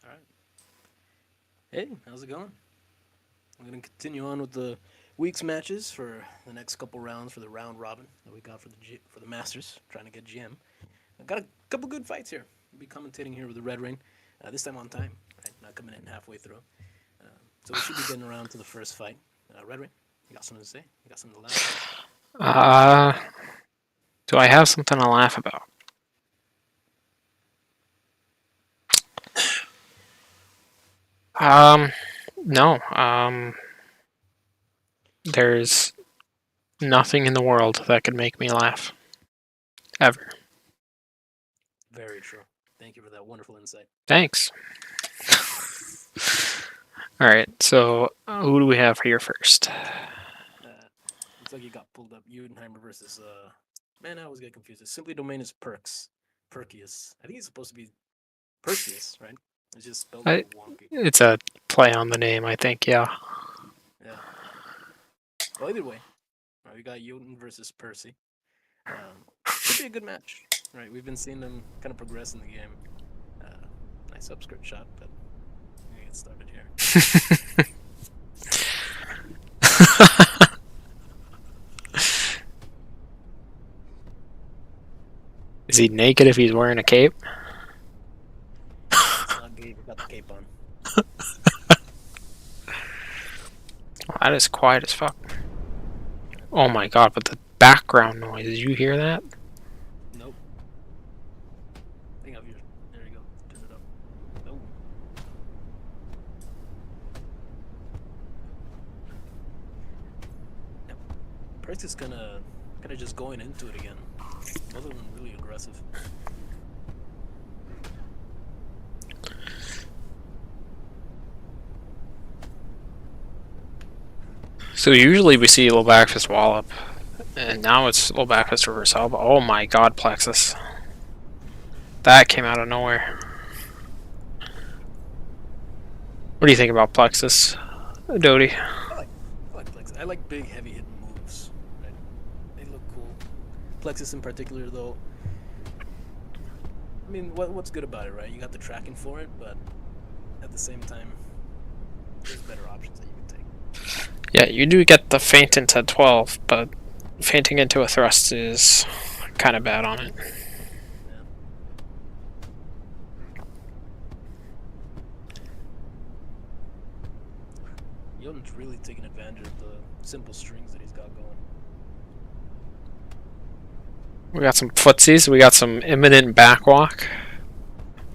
All right. Hey, how's it going? I'm gonna continue on with the week's matches for the next couple rounds for the round robin that we got for for the Masters, trying to get GM. I got a couple good fights here. I'll be commentating here with the Red Ring, this time on time, right? Not coming in halfway through. Uh, so we should be getting around to the first fight. Red Ring, you got something to say? You got something to laugh about? Uh, do I have something to laugh about? Um, no. There's nothing in the world that could make me laugh. Ever. Very true. Thank you for that wonderful insight. Thanks. Alright, so who do we have here first? Looks like you got pulled up. Udenheimer versus man, I always get confused. His simply domain is Perks. Perkius. I think he's supposed to be Perseus, right? It's just spelled a I, little wonky. it's a play on the name, I think, yeah. Yeah. Well, either way, we got Jotun versus Percy. Should be a good match, right? We've been seeing them kind of progress in the game. Nice upskirt shot, but we get started here. Is he naked if he's wearing a cape? It's not gay. We got the cape on. Well, that is quiet as fuck. Oh my god, but the background noise, did you hear that? Nope. I think I've used. There you go. Turn it up. Nope. Yep. Percy is kind of just going into it again. Both of them really aggressive. So usually we see low back fist wallop, and now it's low back fist reverse elbow. Oh my god, Plexus. That came out of nowhere. What do you think about Plexus, Doty? I like Plexus. I like big, heavy hitting moves. Right? They look cool. Plexus in particular, though. I mean, what's good about it, right? You got the tracking for it, but at the same time, there's better options that you can take. Yeah, you do get the feint into 12, but feinting into a thrust is kind of bad on it. Yeah. Jotun's really taking advantage of the simple strings that he's got going. We got some footsies, we got some imminent backwalk.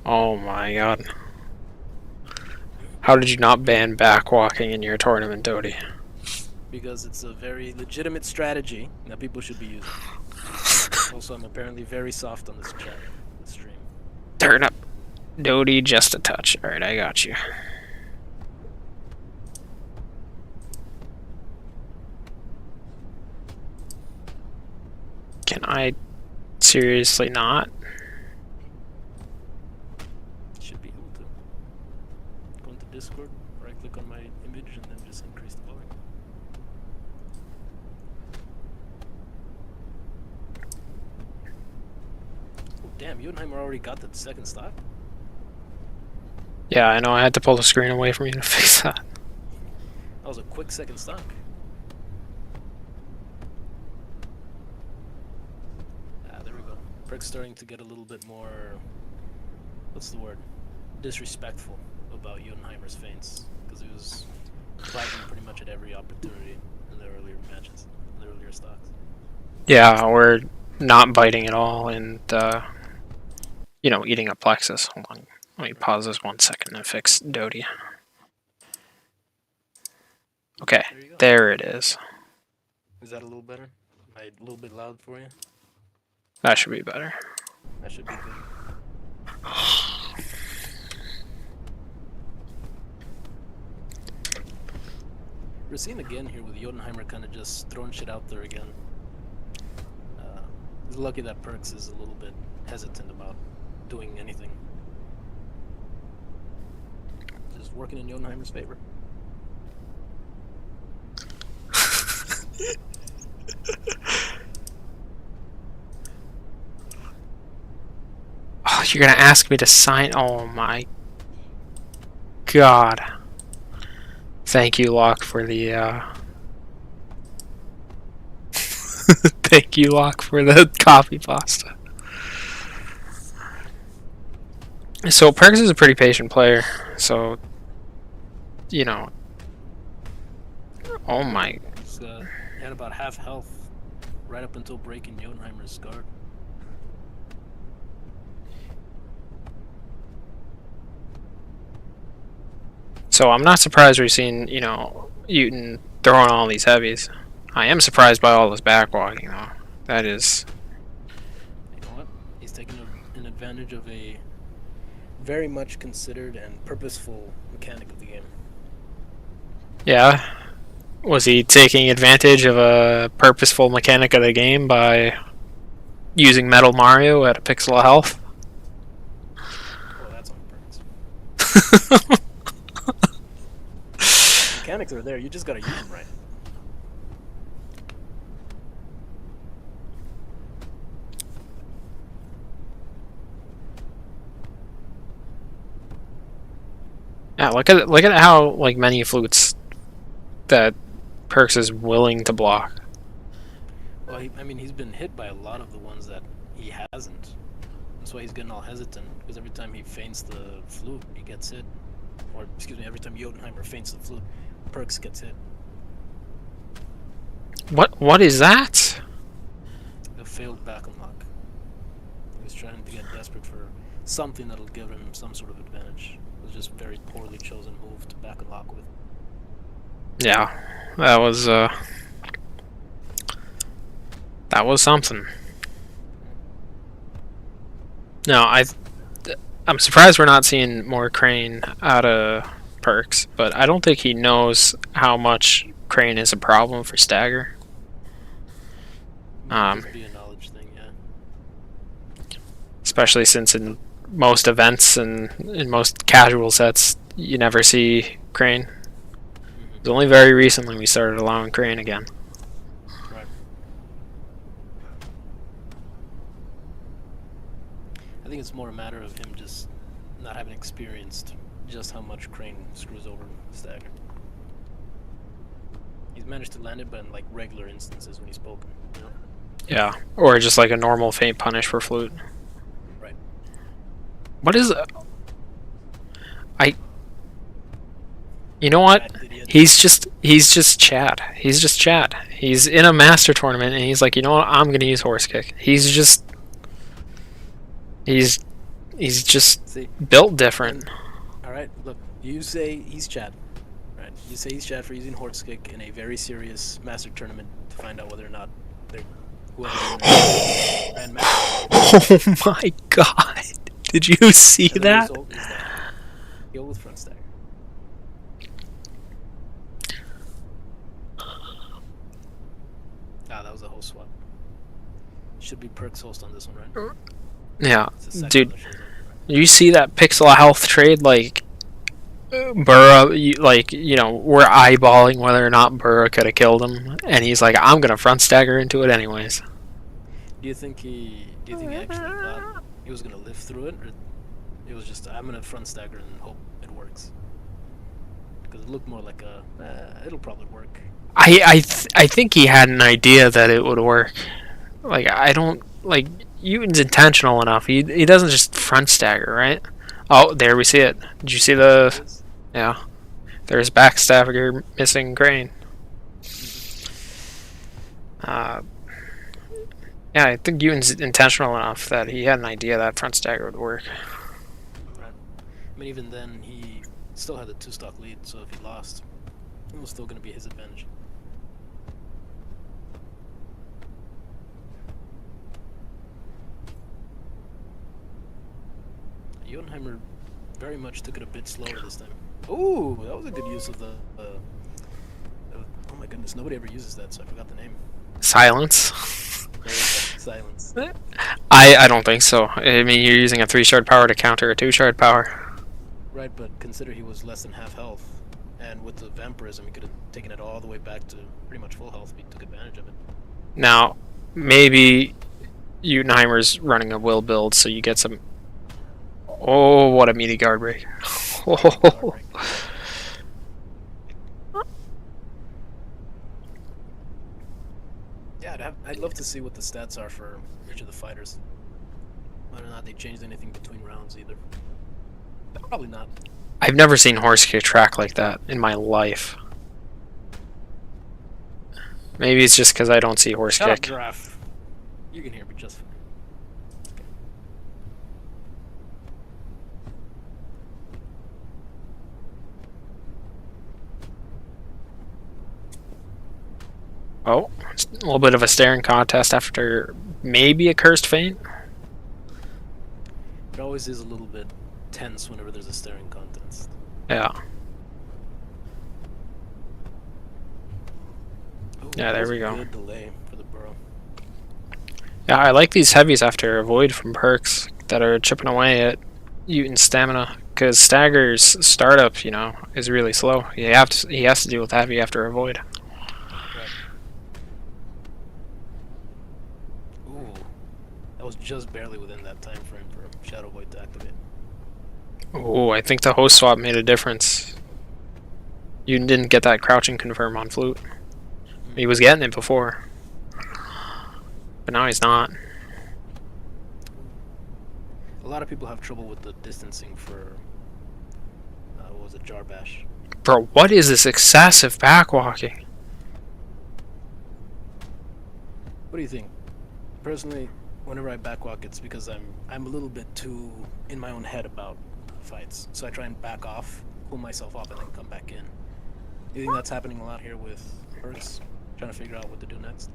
Oh my god. How did you not ban backwalking in your tournament, Doty? Because it's a very legitimate strategy that people should be using. Also, I'm apparently very soft on this chat, this stream. Turn up. Doty, just a touch. Alright, I got you. Can I seriously not? Should be able to. Go into Discord, right click on my image, and then just increase the volume. Oh, damn, Jotunheimer already got the second stock? Yeah, I know, I had to pull the screen away from you to fix that. That was a quick second stock. There we go. Prick's starting to get a little bit more, what's the word? Disrespectful about Jotunheimer's feints. Because he was fighting pretty much at every opportunity in the earlier matches, in the earlier stocks. Yeah, we're not biting at all, and, eating a plexus. Hold on. Let me pause this 1 second and fix Doty. Okay, there it is. Is that a little better? Am I a little bit loud for you? That should be better. That should be good. We're seeing again here with Jotunheimer kind of just throwing shit out there again. It's lucky that Perks is a little bit hesitant about doing anything. Just working in Jotunheimer's favor. Oh, you're gonna ask me to sign? Oh my god. Thank you, Locke, for the thank you, Locke, for the coffee pasta. So Perks is a pretty patient player, so you know. Oh my. He's had about half health right up until breaking Jotunheimer's guard. So I'm not surprised we're seeing, you know, Uten throwing all these heavies. I am surprised by all this backwalking, though. That is... You know what? He's taking an advantage of a very much considered and purposeful mechanic of the game. Yeah. Was he taking advantage of a purposeful mechanic of the game by using Metal Mario at a pixel of health? Oh, that's on purpose. Mechanics are there, you just gotta use them right. Yeah, look at how like many flutes that Perks is willing to block. Well, I mean, he's been hit by a lot of the ones that he hasn't. That's why he's getting all hesitant, because every time he feints the flute, he gets hit. Or, excuse me, every time Jotunheimer feints the flute, Perks gets hit. What is that? A failed back unlock. He was trying to get desperate for something that'll give him some sort of advantage. It was just a very poorly chosen move to back unlock with. Yeah, that was something. No, I'm surprised we're not seeing more Crane out of Perks, but I don't think he knows how much Crane is a problem for Stagger. Just be a knowledge thing, yeah. Especially since in most events and in most casual sets, you never see Crane. It's only very recently we started allowing Crane again. Right. I think it's more a matter of him just not having experienced just how much Crane screws over Stagger. He's managed to land it, but in like regular instances when he's spoken, you know? Yeah, or just like a normal feint punish for flute. Right. What is that? You know what? He's just Chad. He's just Chad. He's in a master tournament and he's like, you know what? I'm gonna use horse kick. He's just See, built different. all right, look, you say he's Chad, right? You say he's Chad for using horse kick in a very serious master tournament to find out whether or not they're whoever Grand Master. Oh my god! Did you see And the that? result is that heal with front stagger. Ah, that was a host swap. Should be Perks host on this one, right? Yeah, It's the second dude. one that shows up, right? You see that pixel of health trade? Like Burrow, like you know, we're eyeballing whether or not Burrow could have killed him, and he's like, I'm gonna front stagger into it anyways. Do you think he actually thought he was gonna live through it, or it was just I'm gonna front stagger and hope it works? Because it looked more like it'll probably work. I think he had an idea that it would work. Like I don't like Ewan's intentional enough. He doesn't just front stagger, right? Oh, there we see it. Did you see the? Yeah, there's backstabber missing Crane. Yeah, I think Ewan's intentional enough that he had an idea that front stagger would work. Right. I mean, even then he still had a 2-stock lead, so if he lost, it was still gonna be his advantage. Jotunheimer very much took it a bit slower this time. Ooh, that was a good use of the. Oh my goodness, nobody ever uses that, so I forgot the name. Silence. There we go, silence. I don't think so. I mean, you're using a 3-shard power to counter a 2-shard power. Right, but consider he was less than half health, and with the vampirism, he could have taken it all the way back to pretty much full health if he took advantage of it. Now, maybe Utenheimer's running a will build, so you get some. Oh, what a meaty guard break! Heartbreak. Yeah, I'd love to see what the stats are for each of the fighters. Whether or not they changed anything between rounds either. Probably not. I've never seen horse kick track like that in my life. Maybe it's just because I don't see horse Shut up, kick. giraffe. You can hear me just fine. Oh, a little bit of a staring contest after maybe a cursed feint. It always is a little bit tense whenever there's a staring contest. Yeah. Ooh, Yeah, that there was we a go. Good delay for the burrow. Yeah, I like these heavies after a void from perks that are chipping away at Uten's stamina. Because Stagger's startup, you know, is really slow. He has to deal with heavy after a void. Right. Ooh, that was just barely within that time frame for Shadow Void to activate. Ooh, I think the host swap made a difference. Uten didn't get that crouching confirm on flute. He was getting it before. But now he's not. A lot of people have trouble with the distancing for what was it, Jarbash. Bro, what is this excessive backwalking? What do you think? Personally, whenever I backwalk, it's because I'm a little bit too in my own head about fights. So I try and back off, pull myself off, and then come back in. Do you think that's happening a lot here with Perks? Trying to figure out what to do next?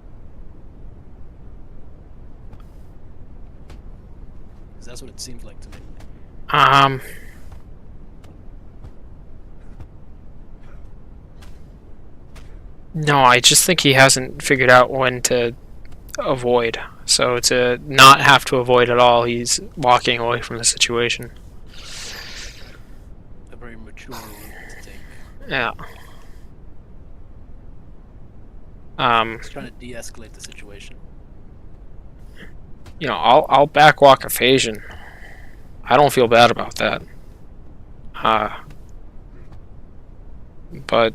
Because that's what it seems like to me. No, I just think he hasn't figured out when to avoid. So to not have to avoid at all, he's walking away from the situation. A very mature route to take. Yeah. He's trying to de-escalate the situation. You know, I'll backwalk evasion. I don't feel bad about that. But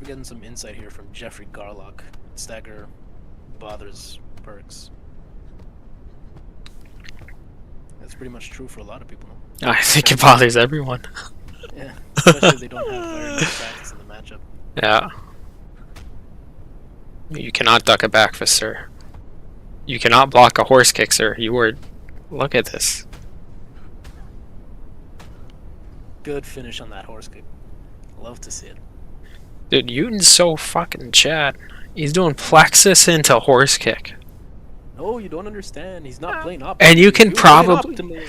We're getting some insight here from Jeffrey Garlock. Stagger bothers Perks. That's pretty much true for a lot of people. I think it bothers everyone. Yeah, especially if they don't have very much practice in the matchup. Yeah. You cannot duck a back fist, sir. You cannot block a horse kick, sir. You were... Look at this. Good finish on that horse kick. Love to see it. Dude, Uten's so fucking Chad. He's doing plexus into horse kick. No, you don't understand. He's not playing optimally. And you can probably...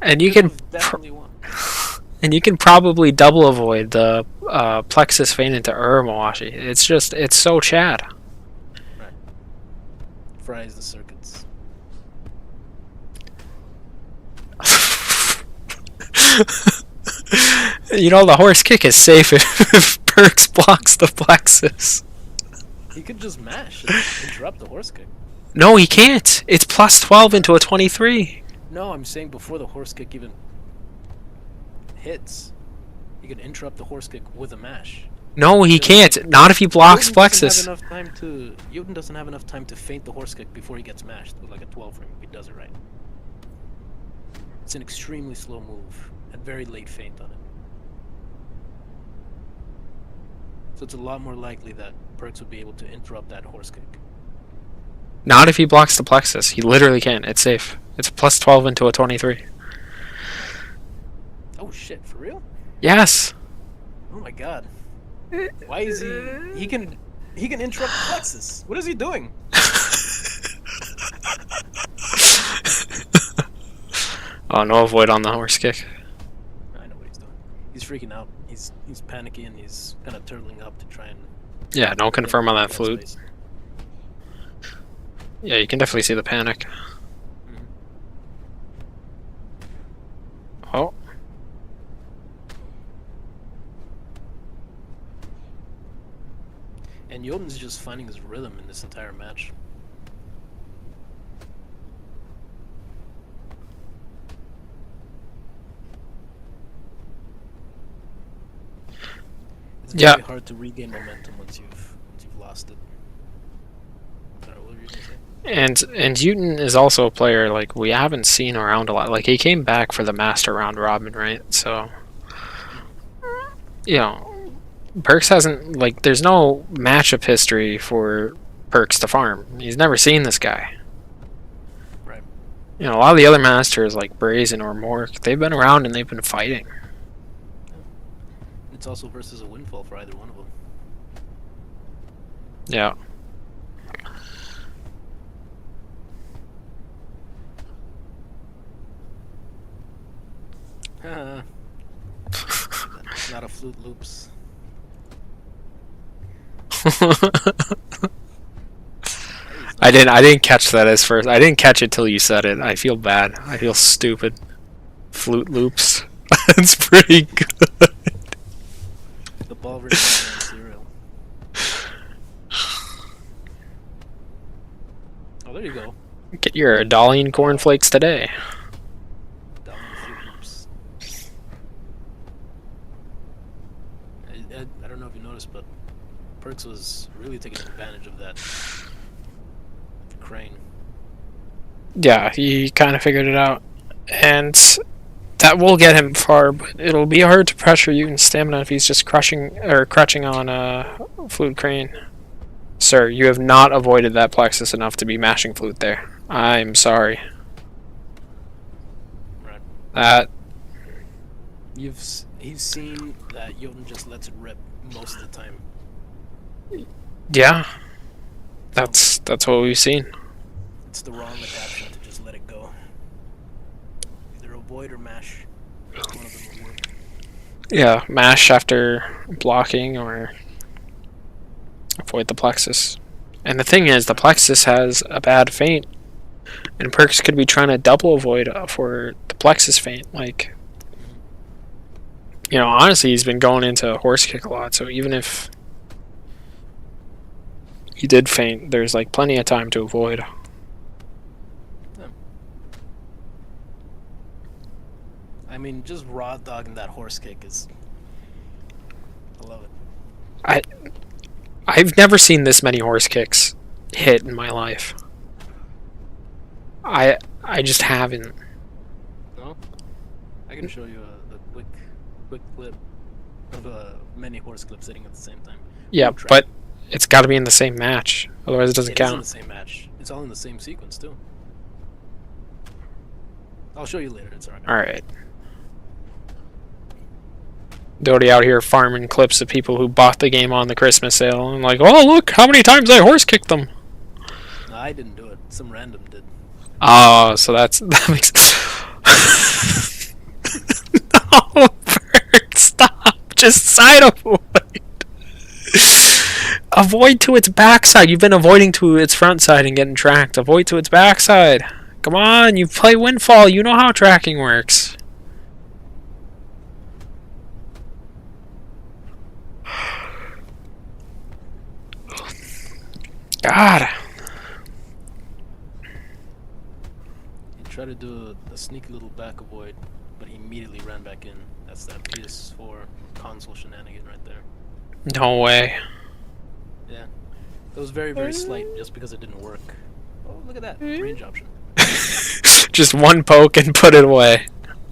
And you can... definitely won. And you can probably double avoid the plexus feint into Uramawashi. It's just... It's so Chad. Right. Fries the circuits. You know, the horse kick is safe if Perks blocks the plexus. He could just mash and interrupt the horse kick. No, he can't. It's plus 12 into a 23. No, I'm saying before the horse kick even hits, he can interrupt the horse kick with a mash. No, he can't. Not if he blocks plexus. Uten doesn't have enough time to feint the horse kick before he gets mashed with like a 12 ring. If he does it right. It's an extremely slow move and very late feint on it. So it's a lot more likely that Perks would be able to interrupt that horse kick. Not if he blocks the plexus. He literally can't. It's safe. It's plus 12 into a 23. Oh shit, for real? Yes. Oh my god. Why is he can interrupt the plexus. What is he doing? Oh, no avoid on the horse kick. I know what he's doing. He's freaking out. He's panicky and he's kind of turtling up to try and... Yeah, no confirm on that get flute. space. Yeah, you can definitely see the panic. Oh. And Jotun's just finding his rhythm in this entire match. It's Yeah, very hard to regain momentum once you've lost it. Sorry, what were you gonna say? and Newton is also a player like we haven't seen around a lot. Like he came back for the Master round robin, right? So you know, Perks hasn't like there's no matchup history for Perks to farm. He's never seen this guy. Right. You know, a lot of the other masters like Brazen or Mork, they've been around and they've been fighting. It's also versus a windfall for either one of them. Yeah. Not a flute loops. I didn't catch that as first. I didn't catch it till you said it. I feel bad. I feel stupid. Flute loops. That's pretty good. The ball versus cereal. Oh, there you go. Get your Dalian cornflakes today. Down the flute loops. I don't know if you noticed, but Perks was really taking advantage of that crane. Yeah, he kind of figured it out. And that will get him far, but it'll be hard to pressure Uten's stamina if he's just crutching on a flute crane. Sir, you have not avoided that plexus enough to be mashing flute there. I'm sorry. Right. That He's seen that Jotun just lets it rip most of the time. yeah. That's what we've seen. It's the wrong adaptation to just let it go. Either avoid or mash. One of them will work. Yeah, mash after blocking or avoid the plexus. And the thing is, the plexus has a bad feint, and Perks could be trying to double avoid for the plexus feint. Like, you know, honestly, he's been going into horse kick a lot, so even if he did feint, there's like plenty of time to avoid. I mean, just raw dogging that horse kick is. I love it. I've never seen this many horse kicks hit in my life. I just haven't. No? I can show you a quick clip of many horse clips hitting at the same time. Yeah, but it's got to be in the same match, otherwise it doesn't It is in count. the same match. It's all in the same sequence too. I'll show you later. It's alright. All right. Doty out here farming clips of people who bought the game on the Christmas sale and like, oh look, how many times I horse kicked them. No, I didn't do it. Some random did. Oh, so that makes. No, Bert, stop! Just side avoid. Avoid to its backside. You've been avoiding to its front side and getting tracked. Avoid to its backside. Come on, you play Windfall. You know how tracking works. God. He tried to do a sneaky little back avoid, but he immediately ran back in. That's that PS4 console shenanigan right there. No way. Yeah. It was very, very slight just because it didn't work. Oh, look at that. Range option. Just one poke and put it away.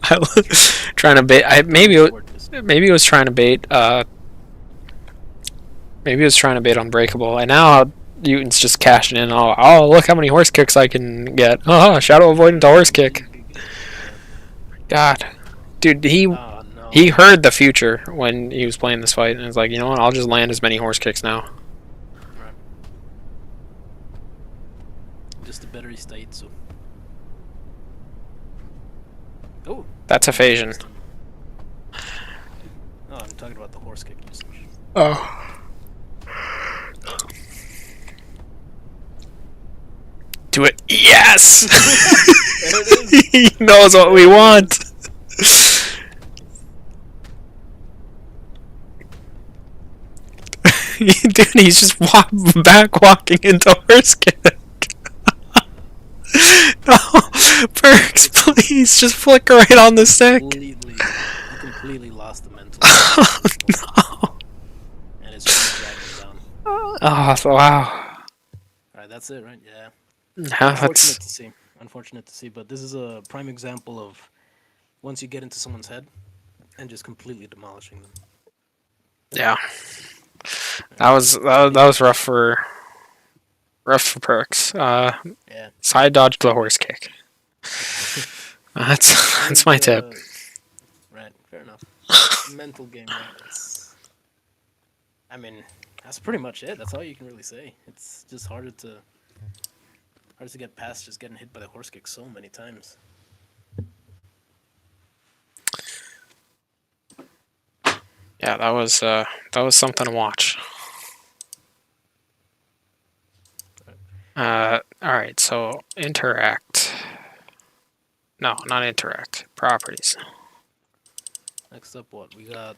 I was trying to bait. Maybe it was trying to bait. Maybe it was trying to bait Unbreakable, and now Uten's just cashing in. Oh, look how many horse kicks I can get. Oh, shadow avoidant to horse kick. God, dude, he heard the future when he was playing this fight, and was like, you know what? I'll just land as many horse kicks now. Right. Just a better state, so. Oh. That's evasion. Oh, I'm talking about the horse kick usage. Oh. Do it. Yes! There it is. He knows what we want. Dude, he's just back walking into horse kick. No, Perks, please just flick right on the stick. You completely lost the mental. Oh, no. it's just dragging him down. Oh, wow. All right, that's it, right? Yeah. Yeah, Unfortunate to see. Unfortunate to see, but this is a prime example of once you get into someone's head and just completely demolishing them. yeah. That was rough for Perks. Yeah. Side dodge the horse kick. That's my tip. Right. Fair enough. Mental game, right? I mean, that's pretty much it. That's all you can really say. It's just hard to get past just getting hit by the horse kick so many times. Yeah, that was something to watch. All right, so interact. No, not interact. Properties. Next up, what we got?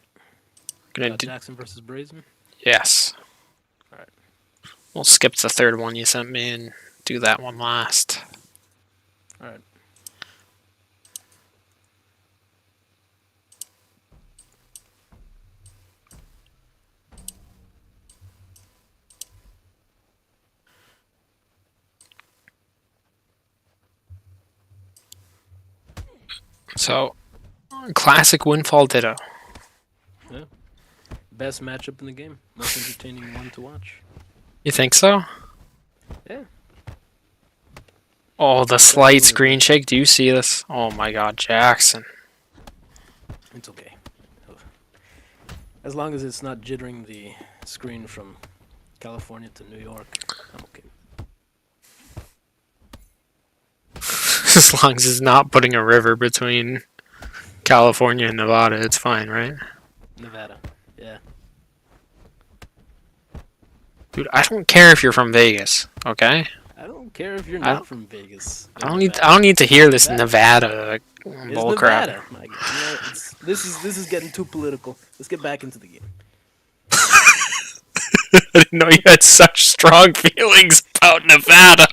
Gonna do, Jackson versus Brazen. yes. All right. We'll skip the third one you sent me and do that one last. All right. So, classic Windfall Ditto. Yeah. Best matchup in the game. Most entertaining one to watch. You think so? Yeah. Oh, the slight screen shake. Do you see this? Oh my god, Jackson. It's okay. As long as it's not jittering the screen from California to New York, I'm okay. As long as it's not putting a river between California and Nevada, it's fine, right? Nevada. Yeah. Dude, I don't care if you're from Vegas, okay? I don't care if you're not from Vegas. I don't need to hear this Nevada bull crap. Nevada. You know, this is getting too political. Let's get back into the game. I didn't know you had such strong feelings about Nevada.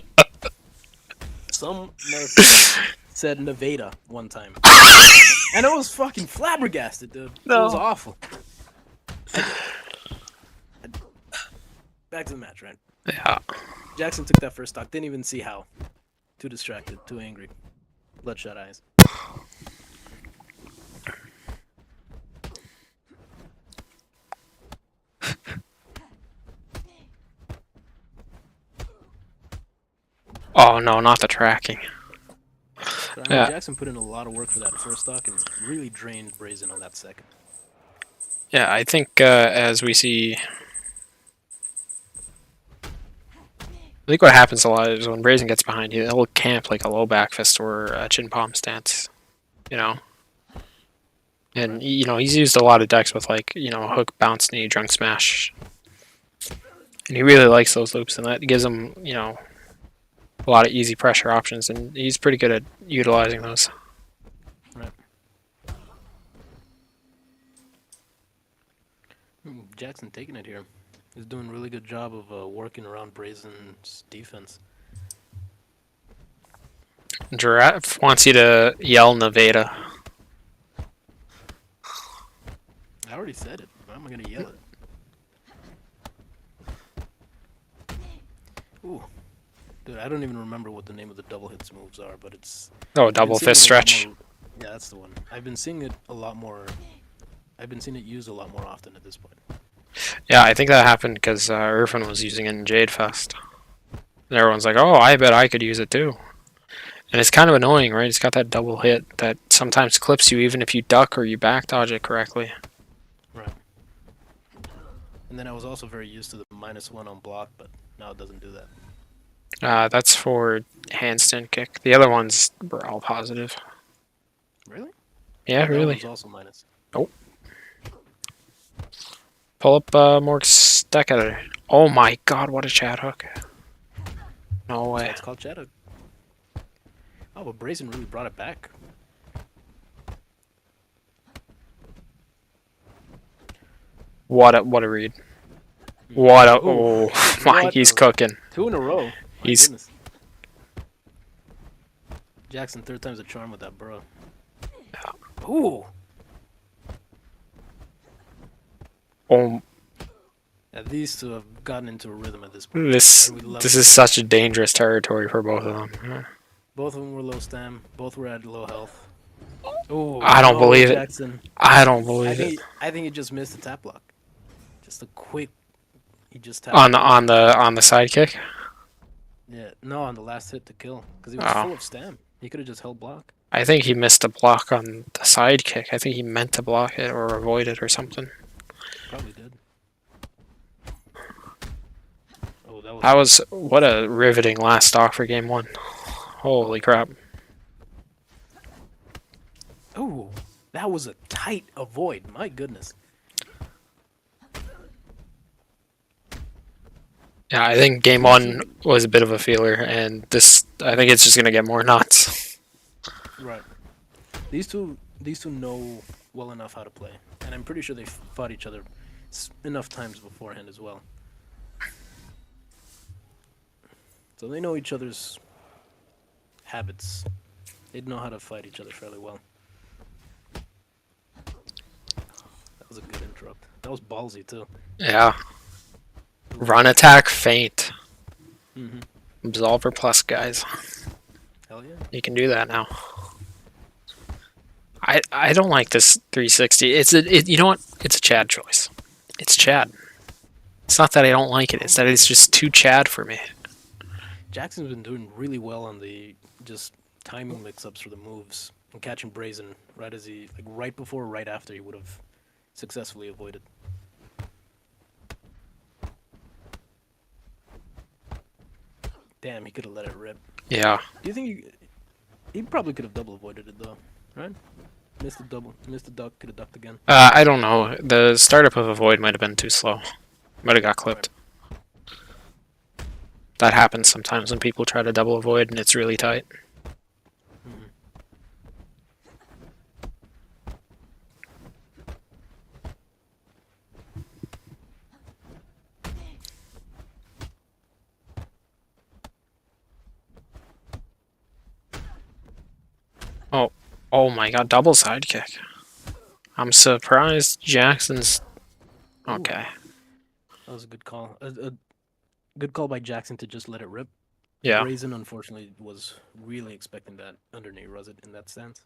Some said Nevada one time. And I was fucking flabbergasted, dude. No. It was awful. Back to the match, right? Yeah. Jackson took that first stock. Didn't even see how. Too distracted. Too angry. Bloodshot eyes. Oh no, not the tracking. Yeah. Jackson put in a lot of work for that first stock and really drained Brazen on that second. Yeah, I think as we see... I think what happens a lot is when Brazen gets behind you, he'll camp like a low back fist or a chin palm stance, you know? And, you know, he's used a lot of decks with like, you know, hook, bounce, knee, drunk smash. And he really likes those loops, and that gives him, you know, a lot of easy pressure options, and he's pretty good at utilizing those. Right. Jackson taking it here. He's doing a really good job of working around Brazen's defense. Giraffe wants you to yell Nevada. I already said it. Why am I going to yell it? Ooh. Dude, I don't even remember what the name of the double hits moves are, but it's... Oh, double fist stretch. Yeah, that's the one. I've been seeing it a lot more... I've been seeing it used a lot more often at this point. Yeah, I think that happened because Irfan was using it in Jade Fest. And everyone's like, oh, I bet I could use it too. And it's kind of annoying, right? It's got that double hit that sometimes clips you even if you duck or you back dodge it correctly. Right. And then I was also very used to the -1 on block, but now it doesn't do that. That's for handstand kick. The other ones were all positive. Really? Yeah, really. That was also minus. Nope. Pull up Morg's deck editor. Oh my god, what a chat hook. No way. So it's called Chat Hook. Oh, but Brazen really brought it back. What a read. What a... Oh, my, he's cooking. 2 in a row. He's... Goodness. Jackson, 3rd time's a charm with that bro. Ooh. Oh. these two have gotten into a rhythm at this point. This We love this each is other. such a dangerous territory for both of them. Both of them were low stam. Both were at low health. Oh I don't no, believe it. Jackson! I don't believe it. I think he just missed the tap block. Just a quick. He just tapped On it the out. sidekick. Yeah, no, on the last hit to kill because he was Oh, full of stam. He could have just held block. I think he missed a block on the sidekick. I think he meant to block it or avoid it or something. Probably did. Oh, that was. That was what a riveting last stock for game one. Holy crap! Oh, that was a tight avoid. My goodness. Yeah, I think game one was a bit of a feeler, and this I think it's just gonna get more nuts. Right. These two know well enough how to play, and I'm pretty sure they fought each other enough times beforehand as well. So they know each other's habits. They'd know how to fight each other fairly well. That was a good interrupt. That was ballsy too. Yeah, run attack feint. Mm-hmm. Absolver plus, guys. Hell yeah. You can do that now. I don't like this 360. You know what? It's a Chad choice. It's Chad. It's not that I don't like it. It's that it's just too Chad for me. Jackson's been doing really well on the just timing mix-ups for the moves and catching Brazen right before or right after he would have successfully avoided. Damn, he could have let it rip. Yeah. Do you think he probably could have double avoided it though, right? Missed the duck, could have ducked again. I don't know. The startup of Avoid might have been too slow. Might have got clipped. That happens sometimes when people try to double avoid and it's really tight. Mhm. Oh my god, double sidekick. I'm surprised Jackson's... Okay. That was a good call. A good call by Jackson to just let it rip. Yeah. Brazen, unfortunately, was really expecting that underneath Ruzzet in that stance.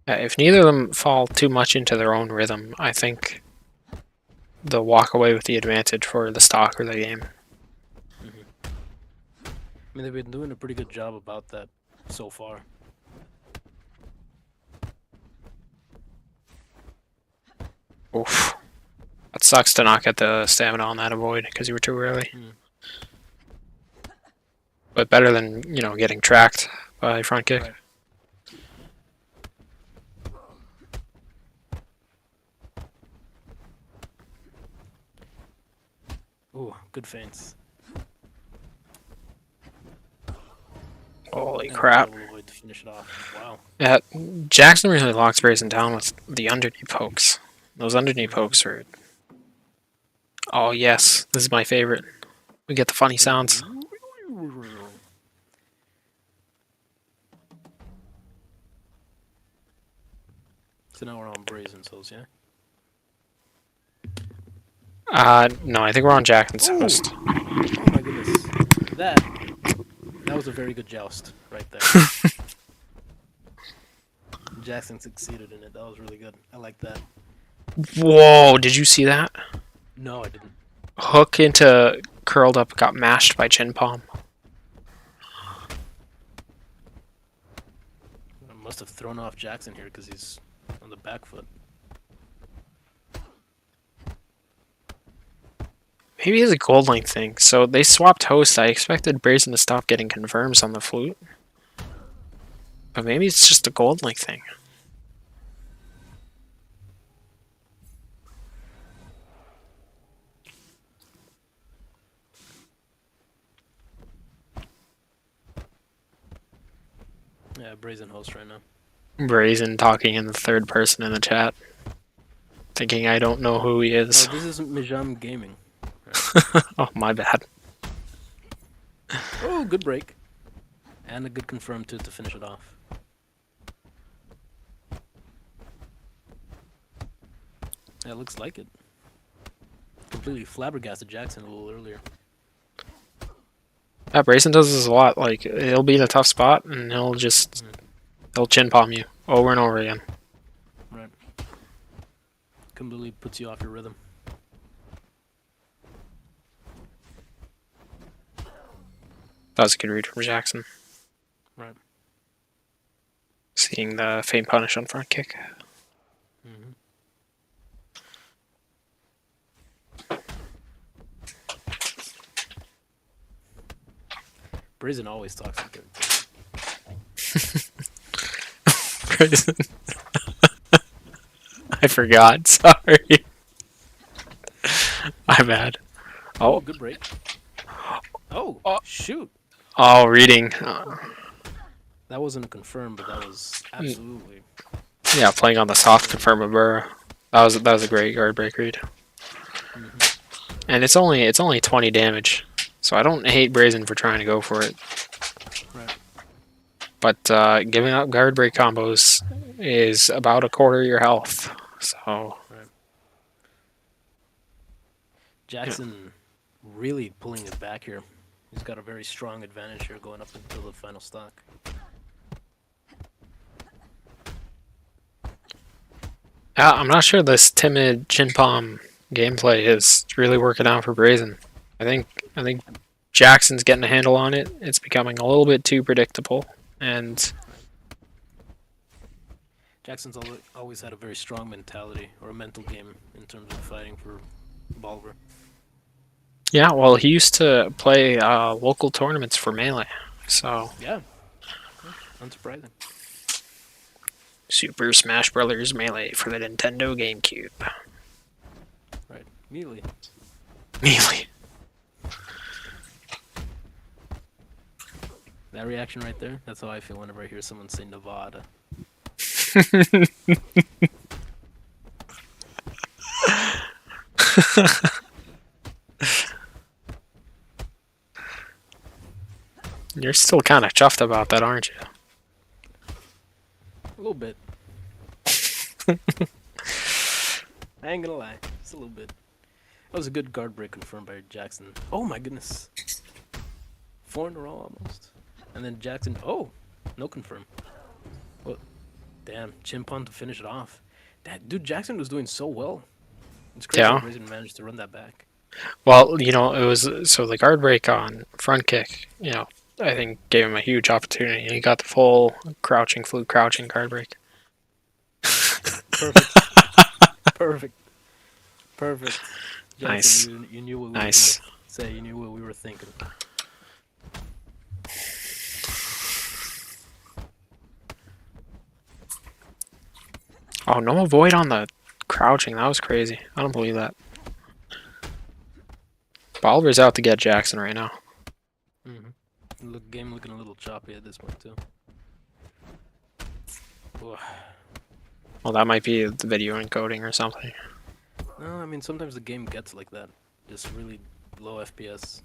If neither of them fall too much into their own rhythm, I think they'll walk away with the advantage for the stock or the game. I mean, they've been doing a pretty good job about that so far. Oof. That sucks to not get the stamina on that avoid because you were too early. Mm. But better than, getting tracked by front kick. Right. Ooh, good feints. Holy And crap. double avoid to finish it off. Wow. Yeah, Jackson really locks Brazen down with the underneath pokes. Those underneath pokes are... Oh yes, this is my favorite. We get the funny sounds. So now we're on Brazen Souls, yeah? No, I think we're on Jackson's Ooh. host. Oh my goodness. That was a very good joust right there. Jackson succeeded in it. That was really good. I like that. Whoa, did you see that? No, I didn't. Hook into curled up, got mashed by chin palm. I must have thrown off Jackson here because he's on the back foot. Maybe it's a gold link thing. So they swapped host. I expected Brazen to stop getting confirms on the flute. But maybe it's just a gold link thing. Yeah, Brazen host right now. Brazen talking in the third person in the chat. Thinking I don't know who he is. Oh, this is Mijam Gaming. Oh, my bad. Oh, good break. And a good confirm to finish it off. Yeah, it looks like it. Completely flabbergasted Jackson a little earlier. Yeah, Brayson does this a lot. Like, he'll be in a tough spot, and he'll chin palm you over and over again. Right. Completely puts you off your rhythm. That was a good read from Jackson. Right. Seeing the feint punish on front kick. Mm-hmm. Brazen always talks like that. Brayson. I forgot. Sorry. I'm bad. Oh, good break. Oh, Oh. shoot. Oh, reading. That wasn't confirmed, but that was absolutely. Yeah, playing on the soft confirm of Burrow. That was a great guard break read. Mm-hmm. And it's only 20 damage, so I don't hate Brazen for trying to go for it. Right. But giving up guard break combos is about a quarter of your health. So Right. Jackson really pulling it back here. He's got a very strong advantage here going up until the final stock. yeah, I'm not sure this timid chin palm gameplay is really working out for Brazen. I think Jackson's getting a handle on it. It's becoming a little bit too predictable, and Jackson's always had a very strong mentality or a mental game in terms of fighting for Bolivar. yeah, well, he used to play local tournaments for Melee, so Yeah, unsurprising. Super Smash Brothers Melee for the Nintendo GameCube. Right, immediately. Melee. That reaction right there, that's how I feel whenever I hear someone say Nevada. You're still kind of chuffed about that, aren't you? A little bit. I ain't gonna lie, just a little bit. That was a good guard break confirmed by Jackson. Oh my goodness. 4 in a row almost. And then Jackson, oh, no confirm. Well, damn, Chimpon to finish it off. Dude, Jackson was doing so well. It's crazy Yeah. that Brazen managed to run that back. Well, it was so the guard break on front kick, I think gave him a huge opportunity. He got the full crouching, flute crouching guard break. Perfect. Perfect. Perfect. Jackson, Nice. You knew what we Nice. were gonna say. You knew what we were thinking. Oh, no avoid on the crouching. That was crazy. I don't believe that. Bolivar's out to get Jackson right now. Mm-hmm. Game looking a little choppy at this point too. Ugh. Well, that might be the video encoding or something. No, I mean sometimes the game gets like that. Just really low FPS.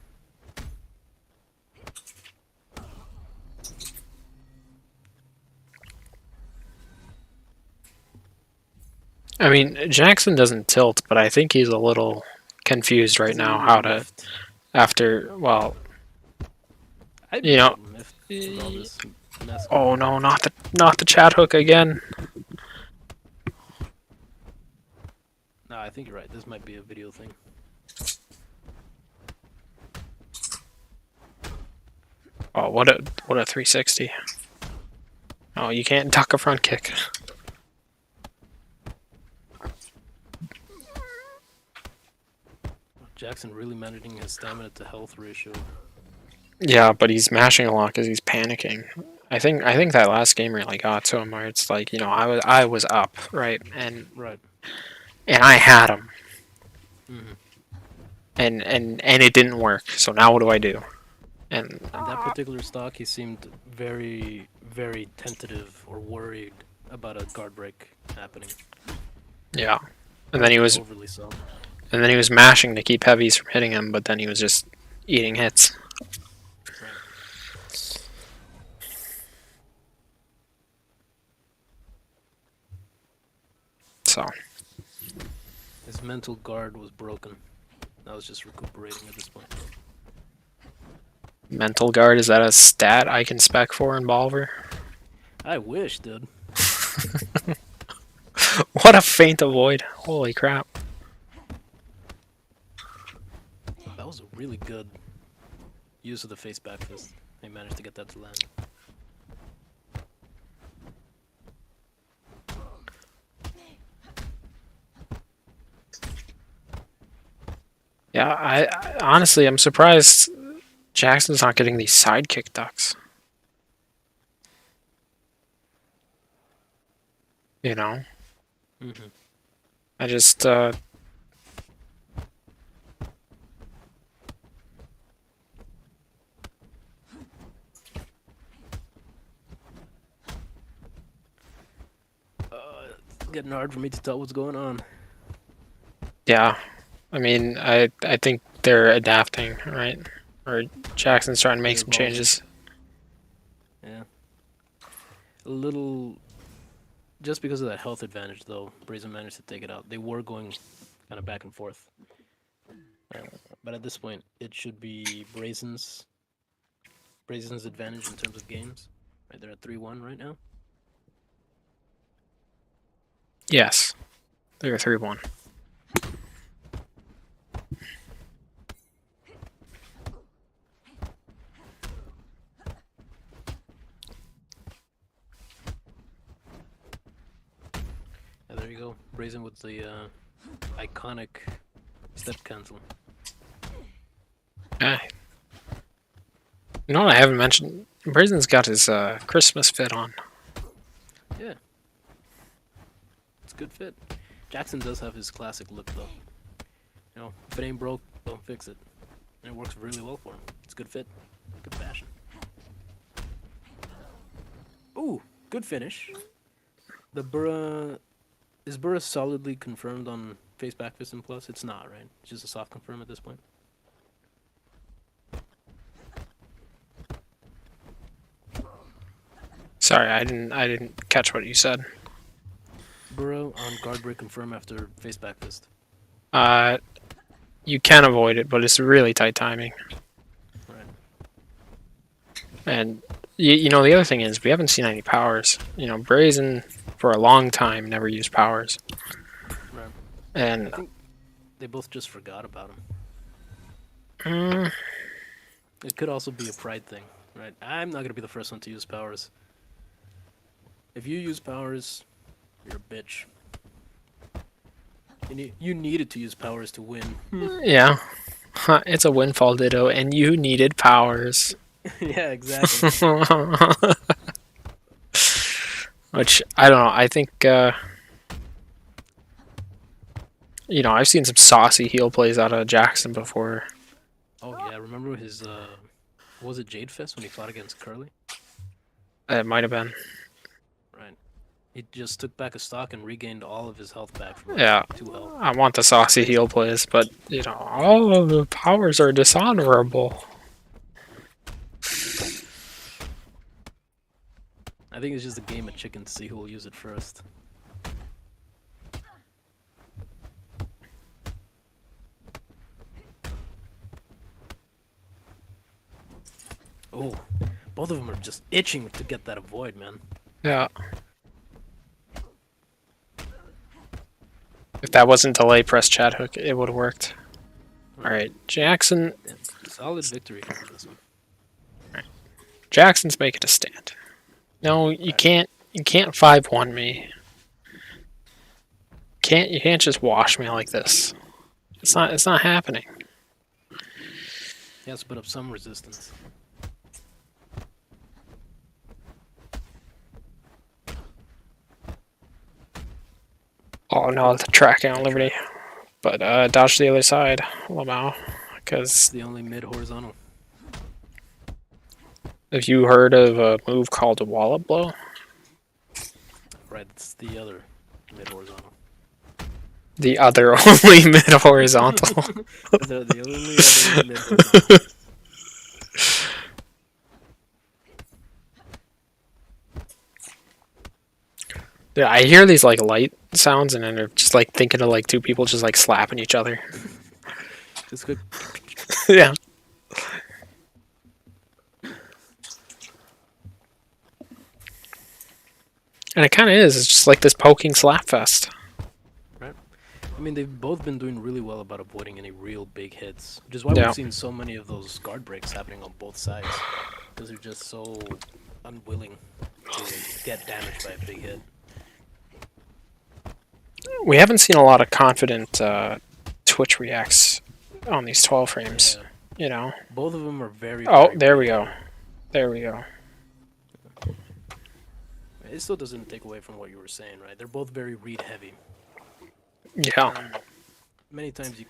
I mean, Jackson doesn't tilt, but I think he's a little confused right He's a now little how to, miffed. after, well, I'd be you a know. little miffed with all this mess. Oh no, not the chat hook again. No, I think you're right. This might be a video thing. Oh, what a 360. Oh, you can't duck a front kick. Jackson really managing his stamina to health ratio. Yeah, but he's mashing a lot because he's panicking. I think that last game really got to him where it's like, I was up, right? And Right. I had him. Mm-hmm. And it didn't work. So now what do I do? And In that particular stock, he seemed very, very tentative or worried about a guard break happening. yeah. And then he was Overly so. mashing to keep heavies from hitting him, but then he was just eating hits. Right. So mental guard was broken. I was just recuperating at this point. Mental guard, is that a stat I can spec for in Balver? I wish, dude. What a feint avoid. Holy crap. That was a really good use of the face back fist. They managed to get that to land. Yeah, I honestly, I'm surprised Jackson's not getting these sidekick ducks. You know? Mm-hmm. I just, It's getting hard for me to tell what's going on. yeah. I mean, I think they're adapting, right? Or Jackson's trying to make some Evolving. changes. Yeah. A little... Just because of that health advantage, though, Brazen managed to take it out. They were going kind of back and forth. But at this point, it should be Brazen's advantage in terms of games. Right, they're at 3-1 right now. Yes. They're 3-1. Yeah, there you go. Brazen with the iconic step cancel. Ah. You know what I haven't mentioned? Brazen's got his Christmas fit on. Yeah. It's a good fit. Jackson does have his classic look, though. You know, if it ain't broke, don't fix it. And it works really well for him. It's a good fit. Good fashion. Ooh, good finish. The Burra... Is Burra solidly confirmed on face back fist and plus? It's not, right? It's just a soft confirm at this point. Sorry, I didn't catch what you said. Burrow on guard break confirm after face back fist. You can avoid it, but it's really tight timing. Right. And you know, the other thing is we haven't seen any powers. You know, Brazen for a long time never used powers. Right. And I think they both just forgot about him. It could also be a pride thing, right? I'm not gonna be the first one to use powers. If you use powers, you're a bitch. You needed to use powers to win. yeah, it's a windfall ditto, and you needed powers. Yeah, exactly. Which I don't know. I think you know, I've seen some saucy heel plays out of Jackson before. Oh yeah, remember his was it Jade Fest when he fought against Curly? It might have been. Right. He just took back a stock and regained all of his health back from Yeah, 2 health. I want the saucy heel plays, but you know, all of the powers are dishonorable. I think it's just a game of chicken to see who will use it first. Oh, both of them are just itching to get that avoid, man. Yeah. If that wasn't delay press chat hook, it would have worked. Alright, Jackson. Yeah, solid victory for this one. Right. Jackson's making a stand. No, you can't 5-1 me. You can't just wash me like this. It's not happening. He has to put up some resistance. Oh no, the tracking on Liberty. But dodge to the other side, Lamau. Because The only mid horizontal. have you heard of a move called a wallop blow? Right, it's the other mid horizontal. The other only mid horizontal. the only other mid horizontal. Yeah, I hear these like light sounds, and then they're just like thinking of like two people just like slapping each other. Just quick. Yeah. And it kind of is. It's just like this poking slap fest. Right. I mean, they've both been doing really well about avoiding any real big hits, which is why Yeah. we've seen so many of those guard breaks happening on both sides, because they're just so unwilling to get damaged by a big hit. We haven't seen a lot of confident Twitch reacts on these 12 frames. Yeah. You know. Both of them are very. Oh, very there read we go. heavy. There we go. It still doesn't take away from what you were saying, right? They're both very read heavy. Yeah. Many times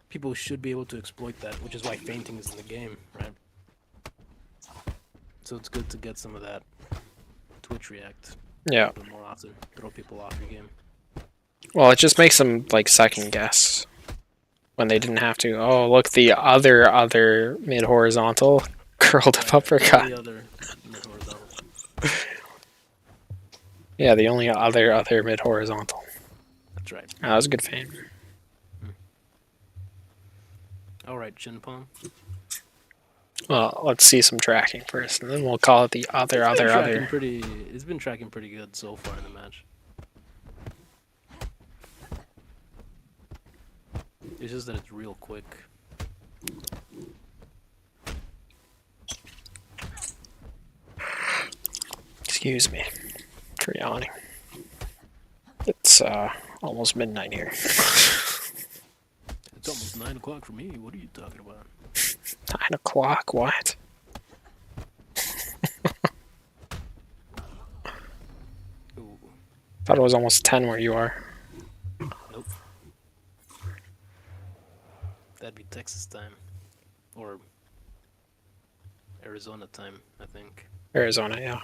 people should be able to exploit that, which is why fainting is in the game, right? So it's good to get some of that Twitch react Yeah. a little bit more often. Throw people off your game. Well, it just makes them like second guess when they didn't have to. Oh, look, the other mid horizontal curled up uppercut. The other horizontal. Yeah, the only other mid horizontal. That's right. That was a good feint. All right, chin palm. Well, let's see some tracking first, and then we'll call it the other. It's been tracking pretty good so far in the match. It's just that it's real quick. Excuse me for yawning. It's almost midnight here. It's almost 9 o'clock for me. What are you talking about? 9 o'clock? What? Ooh, Thought it was almost 10 where you are. nope. That'd be Texas time. Or Arizona time, I think. Arizona, yeah.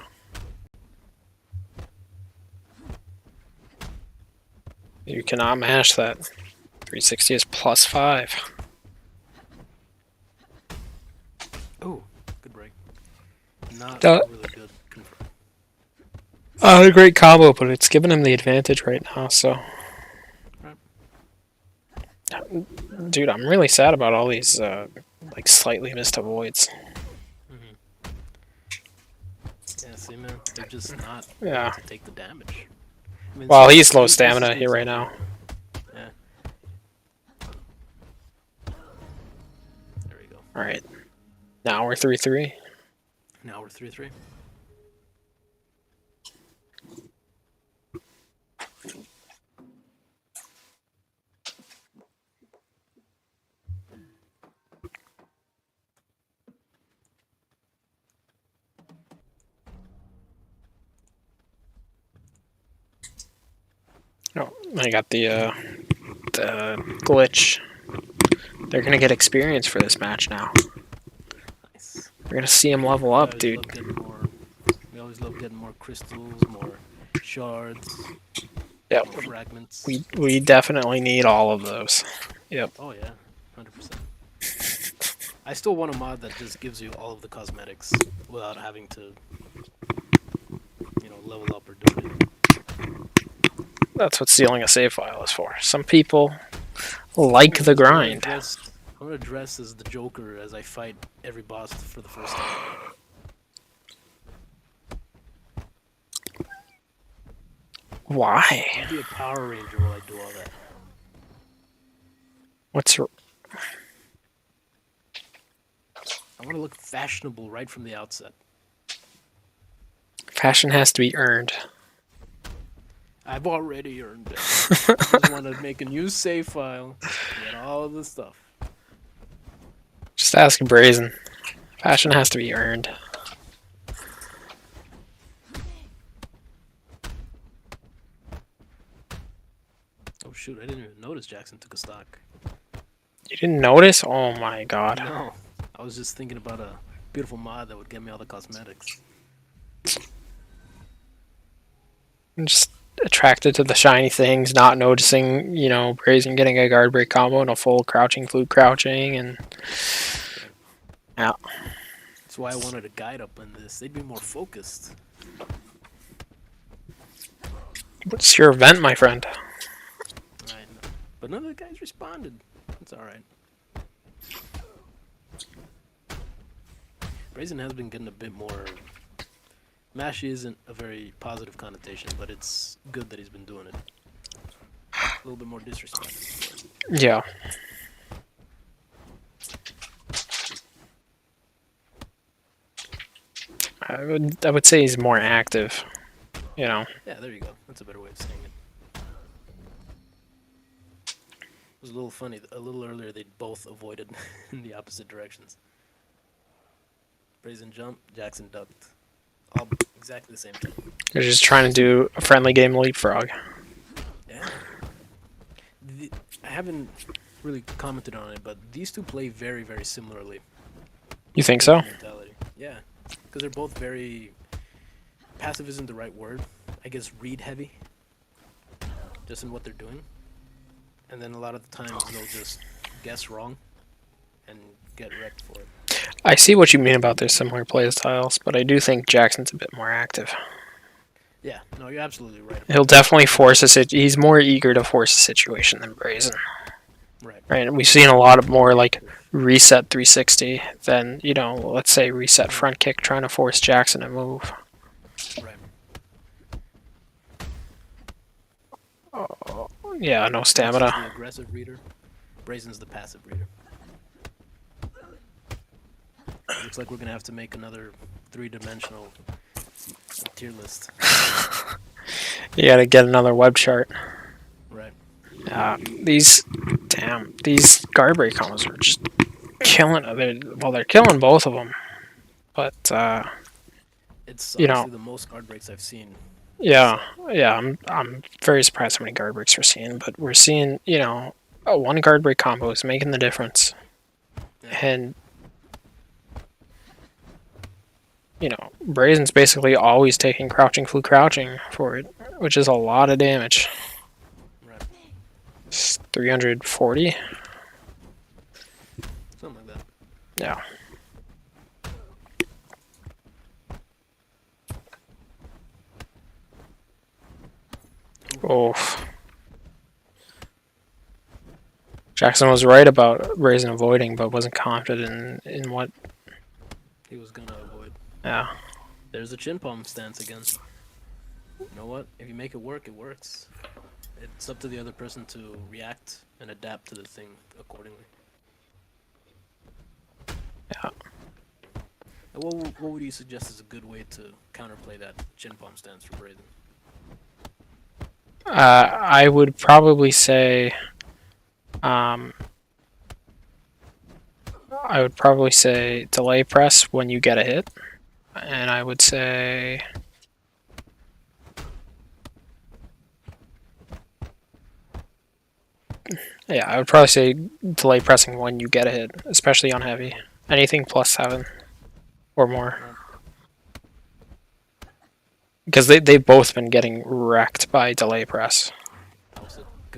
You cannot mash that. 360 is +5. Oh, good break. Not That- really good. Confirm. A great combo, but it's giving him the advantage right now, so. Right. Dude, I'm really sad about all these like slightly missed avoids. Yeah, see, man, they're just not Yeah. to take the damage. I mean, Well, so- he's low this is stamina good here right so now. far. Yeah. There we go. Alright. Now we're 3-3. Now we're 3-3. Oh, I got the glitch. They're gonna get experience for this match now. Nice. We're gonna see him level We up, always dude. love getting we always love getting more crystals, more shards, Yep. more fragments. We definitely need all of those. Yep. Oh yeah, 100%. I still want a mod that just gives you all of the cosmetics without having to, level up or do anything. That's what stealing a save file is for. Some people like the grind. I'm gonna dress as the Joker as I fight every boss for the first time. Why? I'll be a Power Ranger while I do all that. What's I want to look fashionable right from the outset. fashion has to be earned. I've already earned it. I just want to make a new save file, get all of the stuff. Just ask Brazen. Fashion has to be earned. Oh shoot, I didn't even notice Jackson took a stock. You didn't notice? Oh my god. No, I was just thinking about a beautiful mod that would get me all the cosmetics. I'm just attracted to the shiny things, not noticing, Brazen getting a guard break combo and a full crouching, flute crouching, and yeah. That's why I wanted a guide up on this. They'd be more focused. What's your event, my friend? Right. But none of the guys responded. It's all right. Brazen has been getting a bit more. Mashy isn't a very positive connotation, but it's good that he's been doing it. A little bit more disrespect. Yeah. I would say he's more active. You know. Yeah, there you go. That's a better way of saying it. It was a little funny. A little earlier, they both avoided in the opposite directions. Brazen jumped, Jackson ducked. All exactly the same thing. They're just trying to do a friendly game leapfrog. Yeah. I haven't really commented on it, but these two play very, very similarly. You think so? Mentality. Yeah, because they're both very. Passive isn't the right word. I guess read heavy. Just in what they're doing. And then a lot of the times they'll just guess wrong and get wrecked for it. I see what you mean about their similar play styles, but I do think Jackson's a bit more active. Yeah, no, you're absolutely right. He'll definitely force he's more eager to force a situation than Brazen. Right. Right, and we've seen a lot of more like reset 360 than, let's say reset front kick trying to force Jackson to move. Right. Oh, yeah, no stamina. The aggressive reader. Brazen's the passive reader. Looks like we're gonna have to make another 3-dimensional tier list. You gotta get another web chart. Right. These guard break combos are just killing. They're killing both of them, but it's honestly the most guard breaks I've seen. Yeah. I'm very surprised how many guard breaks we're seeing, but we're seeing one guard break combo is making the difference, and Brazen's basically always taking crouching flew crouching for it, which is a lot of damage. Right. It's 340. Something like that. Yeah. Oh. Jackson was right about Brazen avoiding, but wasn't confident in what he was gonna avoid. Yeah. There's a chin palm stance again. You know what? If you make it work, it works. It's up to the other person to react and adapt to the thing accordingly. Yeah. What would you suggest is a good way to counterplay that chin palm stance for Brazen? I would probably say, delay press when you get a hit, and I would say, yeah, I would probably say delay pressing when you get a hit, especially on heavy. Anything +7 or more. Because they've both been getting wrecked by delay press.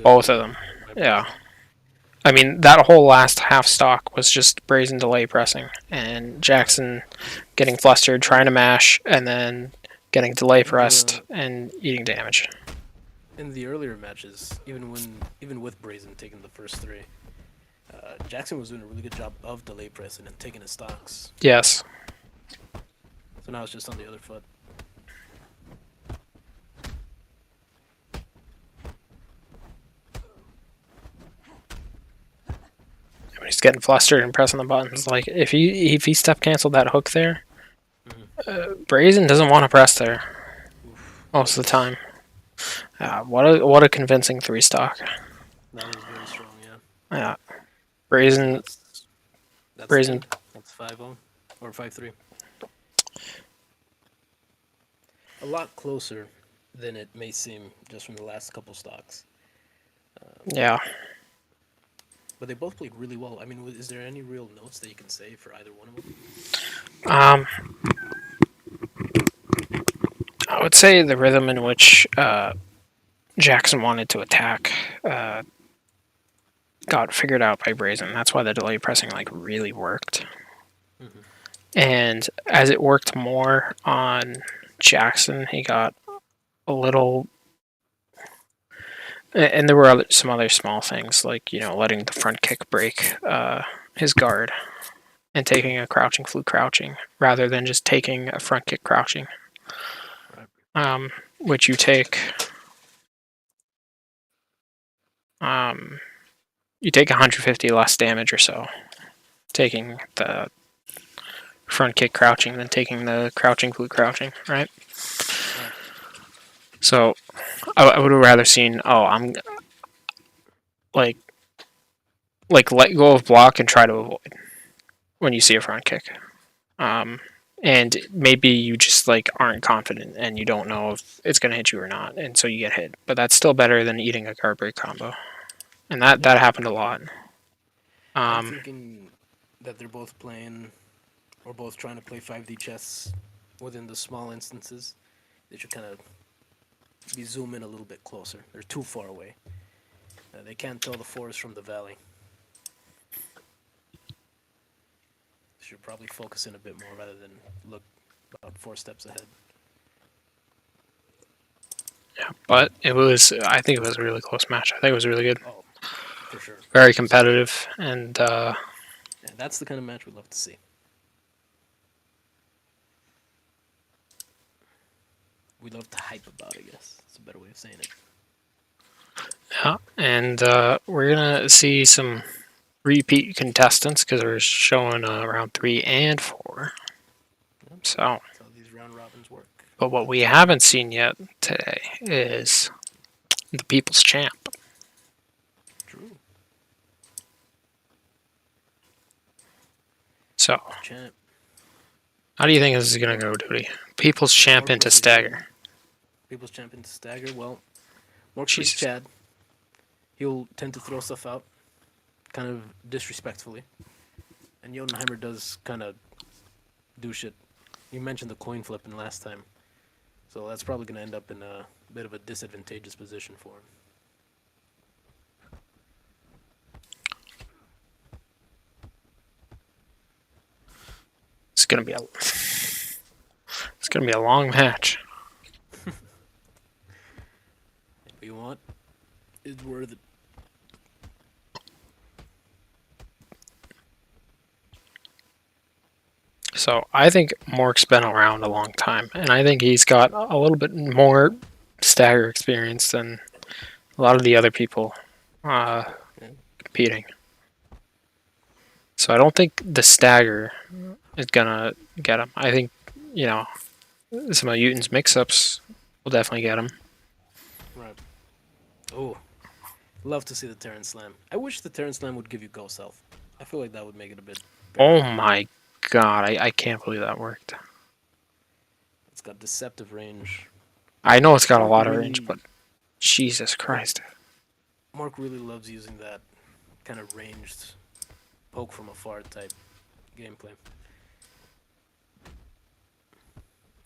Both of them. Yeah. I mean, that whole last half stock was just Brazen delay pressing, and Jackson getting flustered, trying to mash, and then getting delay pressed and eating damage. In the earlier matches, even with Brazen taking the first 3, Jackson was doing a really good job of delay pressing and taking his stocks. Yes. So now it's just on the other foot. He's getting flustered and pressing the buttons. Like if he step canceled that hook there, Brazen doesn't want to press there most of the time. What a convincing 3 stock. That was very strong, yeah. Yeah, Brazen. That's Brazen. That's 5-0 or 5-3. A lot closer than it may seem just from the last couple stocks. Yeah. But they both played really well. I mean, is there any real notes that you can say for either one of them? I would say the rhythm in which Jackson wanted to attack got figured out by Brazen. That's why the delay pressing really worked. Mm-hmm. And as it worked more on Jackson, he got a little And there were some other small things, like, letting the front kick break his guard and taking a crouching fluke crouching rather than just taking a front kick crouching. Which you take 150 less damage or so taking the front kick crouching than taking the crouching fluke crouching, right? So I would have rather seen, I'm like let go of block and try to avoid when you see a front kick. And maybe you just aren't confident and you don't know if it's going to hit you or not, and so you get hit. But that's still better than eating a guard break combo, and that happened a lot. I'm thinking that they're both playing, or both trying to play 5D chess within the small instances. They should kind of be zoom in a little bit closer. They're too far away. They can't tell the forest from the valley. Should probably focus in a bit more rather than look about 4 steps ahead. Yeah, but I think it was a really close match. I think it was really good. Oh, for sure. Very competitive, and yeah, that's the kind of match we love to see. We love to hype about, I guess. That's a better way of saying it. Yeah, and we're gonna see some repeat contestants because we're showing round 3 and 4. So that's how these round robins work. But what we haven't seen yet today is the People's Champ. True. So, Champ. How do you think this is gonna go, Duty? People's Champ into Stagger. People's Champ into Stagger. Well, Mork's Chad. He'll tend to throw stuff out, kind of disrespectfully. And Jotunheimer does kind of do shit. You mentioned the coin flipping last time. So that's probably going to end up in a bit of a disadvantageous position for him. It's gonna be a long match. What you want is worth it. So I think Mork's been around a long time, and I think he's got a little bit more Stagger experience than a lot of the other people competing. So I don't think the Stagger is gonna get him. I think, some of Uten's mix-ups will definitely get him. Right. Oh, love to see the Terran Slam. I wish the Terran Slam would give you Ghost Health. I feel like that would make it a bit better. Oh my god, I can't believe that worked. It's got deceptive range. I know it's got a lot of range, but Jesus Christ. Mark really loves using that kind of ranged poke from afar type gameplay.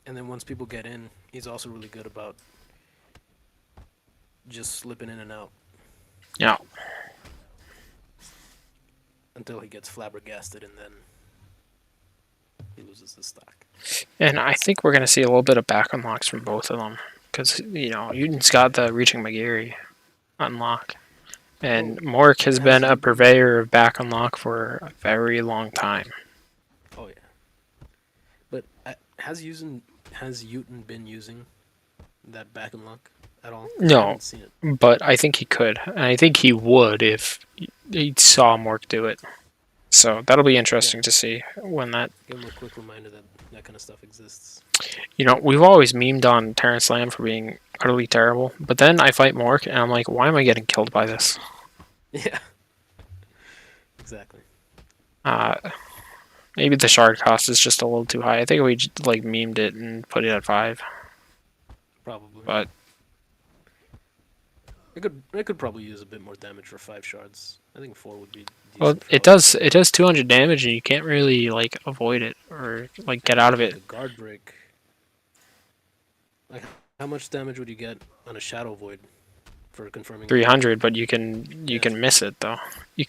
And then once people get in, he's also really good about just slipping in and out. Yeah. Until he gets flabbergasted and then he loses the stock. And I think we're going to see a little bit of back unlocks from both of them. Because, Uten's got the Reaching Magiri unlock. And Mork has been a purveyor of back unlock for a very long time. Oh, yeah. But has Uten been using that back unlock at all? No, I haven't seen it. But I think he could. And I think he would if he saw Mork do it. So that'll be interesting to see when that... Give him a quick reminder that that kind of stuff exists. We've always memed on Terran Slam for being utterly terrible. But then I fight Mork, and I'm like, why am I getting killed by this? Yeah. Exactly. Maybe the shard cost is just a little too high. I think we just, memed it and put it at 5. Probably. But it could probably use a bit more damage for 5 shards. I think 4 would be decent. Well, it does 200 damage, and you can't really avoid it or get out of it. The guard break. How much damage would you get on a Shadow Void for confirming? 300, but you can miss it though. You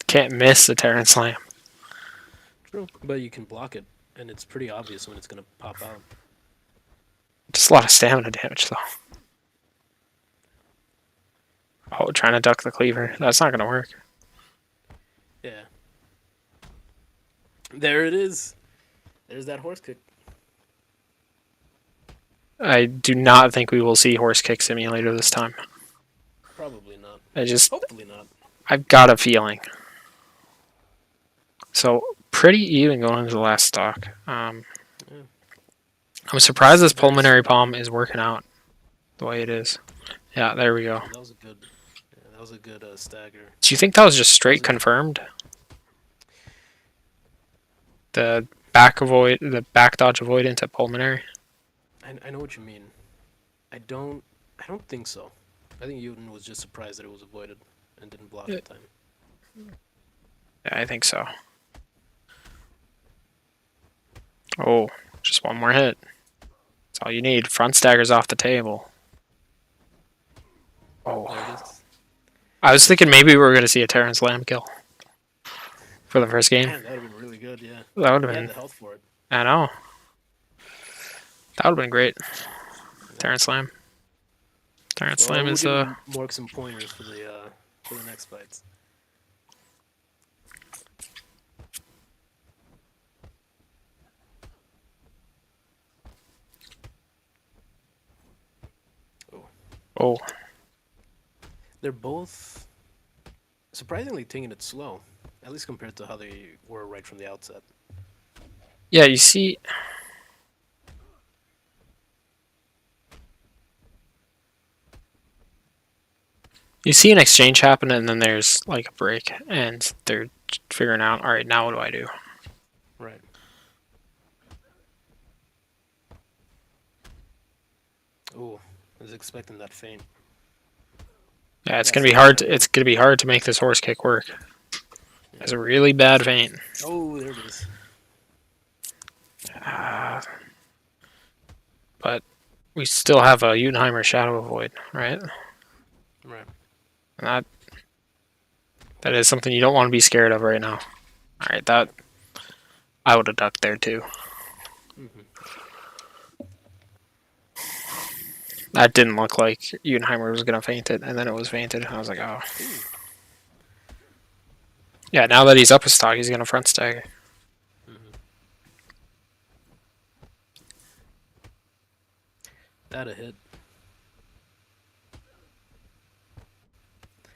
can't miss the Terran Slam. True, but you can block it, and it's pretty obvious when it's gonna pop out. Just a lot of stamina damage though. Oh, trying to duck the cleaver. That's not gonna work. Yeah. There it is. There's that horse kick. I do not think we will see horse kick simulator this time. Probably not. I just, Hopefully not. I've got a feeling. So pretty even going into the last stock. Yeah. I'm surprised this Very pulmonary slow. palm is working out the way it is. Yeah, there we go. That was a good. Yeah, that was a good stagger. Do you think that was just That was straight a good. confirmed? The back dodge avoid into pulmonary. I know what you mean. I don't. I don't think so. I think Newton was just surprised that it was avoided and didn't block Yeah. in time. Yeah, I think so. Oh, just one more hit. That's all you need. Front stagger's off the table. There Oh, it is. I was thinking maybe we were going to see a Terran Slam kill for the first game. Man, that would have been really good. Yeah. That would have He had been, the health for it. I know. That would have been great. Terran Slam. Terran So Slam we'll is, give him Mork some pointers for the next fights. oh, They're both surprisingly taking it slow, at least compared to how they were right from the outset. yeah, you see, an exchange happen and then there's like a break and they're figuring out, all right, now what do I do? Right. Ooh, I was expecting that feint. Yeah, it's That's gonna be it. hard. It's gonna be hard to make this horse kick work. It's a really bad feint. Oh, there it is. But we still have a Utenheimer Shadow Avoid, right? Right. And that is something you don't want to be scared of right now. All right, that I would have ducked there too. Mm-hmm. That didn't look like Utenheimer was gonna feint it, and then it was feinted. I was like, oh. Ooh. Yeah, now that he's up a stock, he's gonna front stagger. Mm-hmm. That a hit.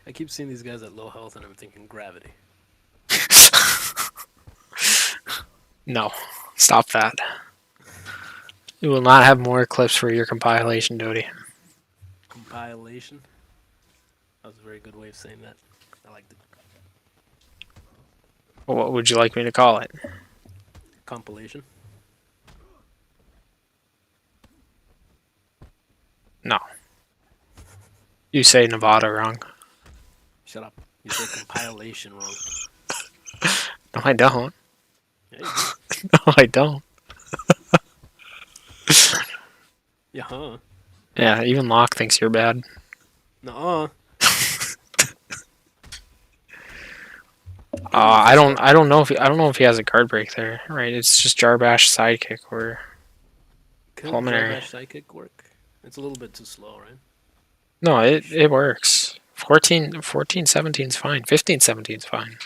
I keep seeing these guys at low health, and I'm thinking gravity. No, stop that. You will not have more clips for your compilation, Doty. Compilation. That was a very good way of saying that. I liked it. What would you like me to call it? Compilation. No. You say Nevada wrong. Shut up. You said compilation wrong. No, I don't. Yeah, you did. No, I don't. Yeah, huh? Yeah, even Locke thinks you're bad. Nuh-uh. I don't know if he has a guard break there. Right? It's just Jarbash sidekick or Could pulmonary. Jarbash sidekick work? It's a little bit too slow, right? No, it works. 14, 17 is fine. 15, 17 is fine.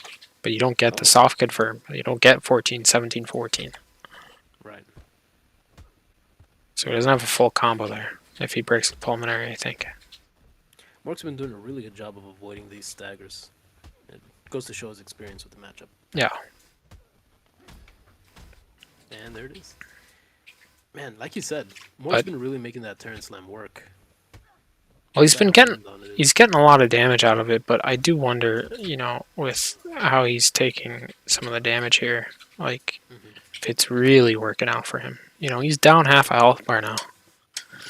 But you don't get the soft confirm. You don't get 14, 17, 14. Right. So he doesn't have a full combo there. If he breaks the pulmonary, I think. Mork's been doing a really good job of avoiding these staggers. It goes to show his experience with the matchup. Yeah. And there it is. Man, like you said, Mork's But- been really making that Terran Slam work. Well, he's been getting On it. he's getting a lot of damage out of it, but I do wonder, with how he's taking some of the damage here, like Mhm. if it's really working out for him. He's down half a health bar now, Right.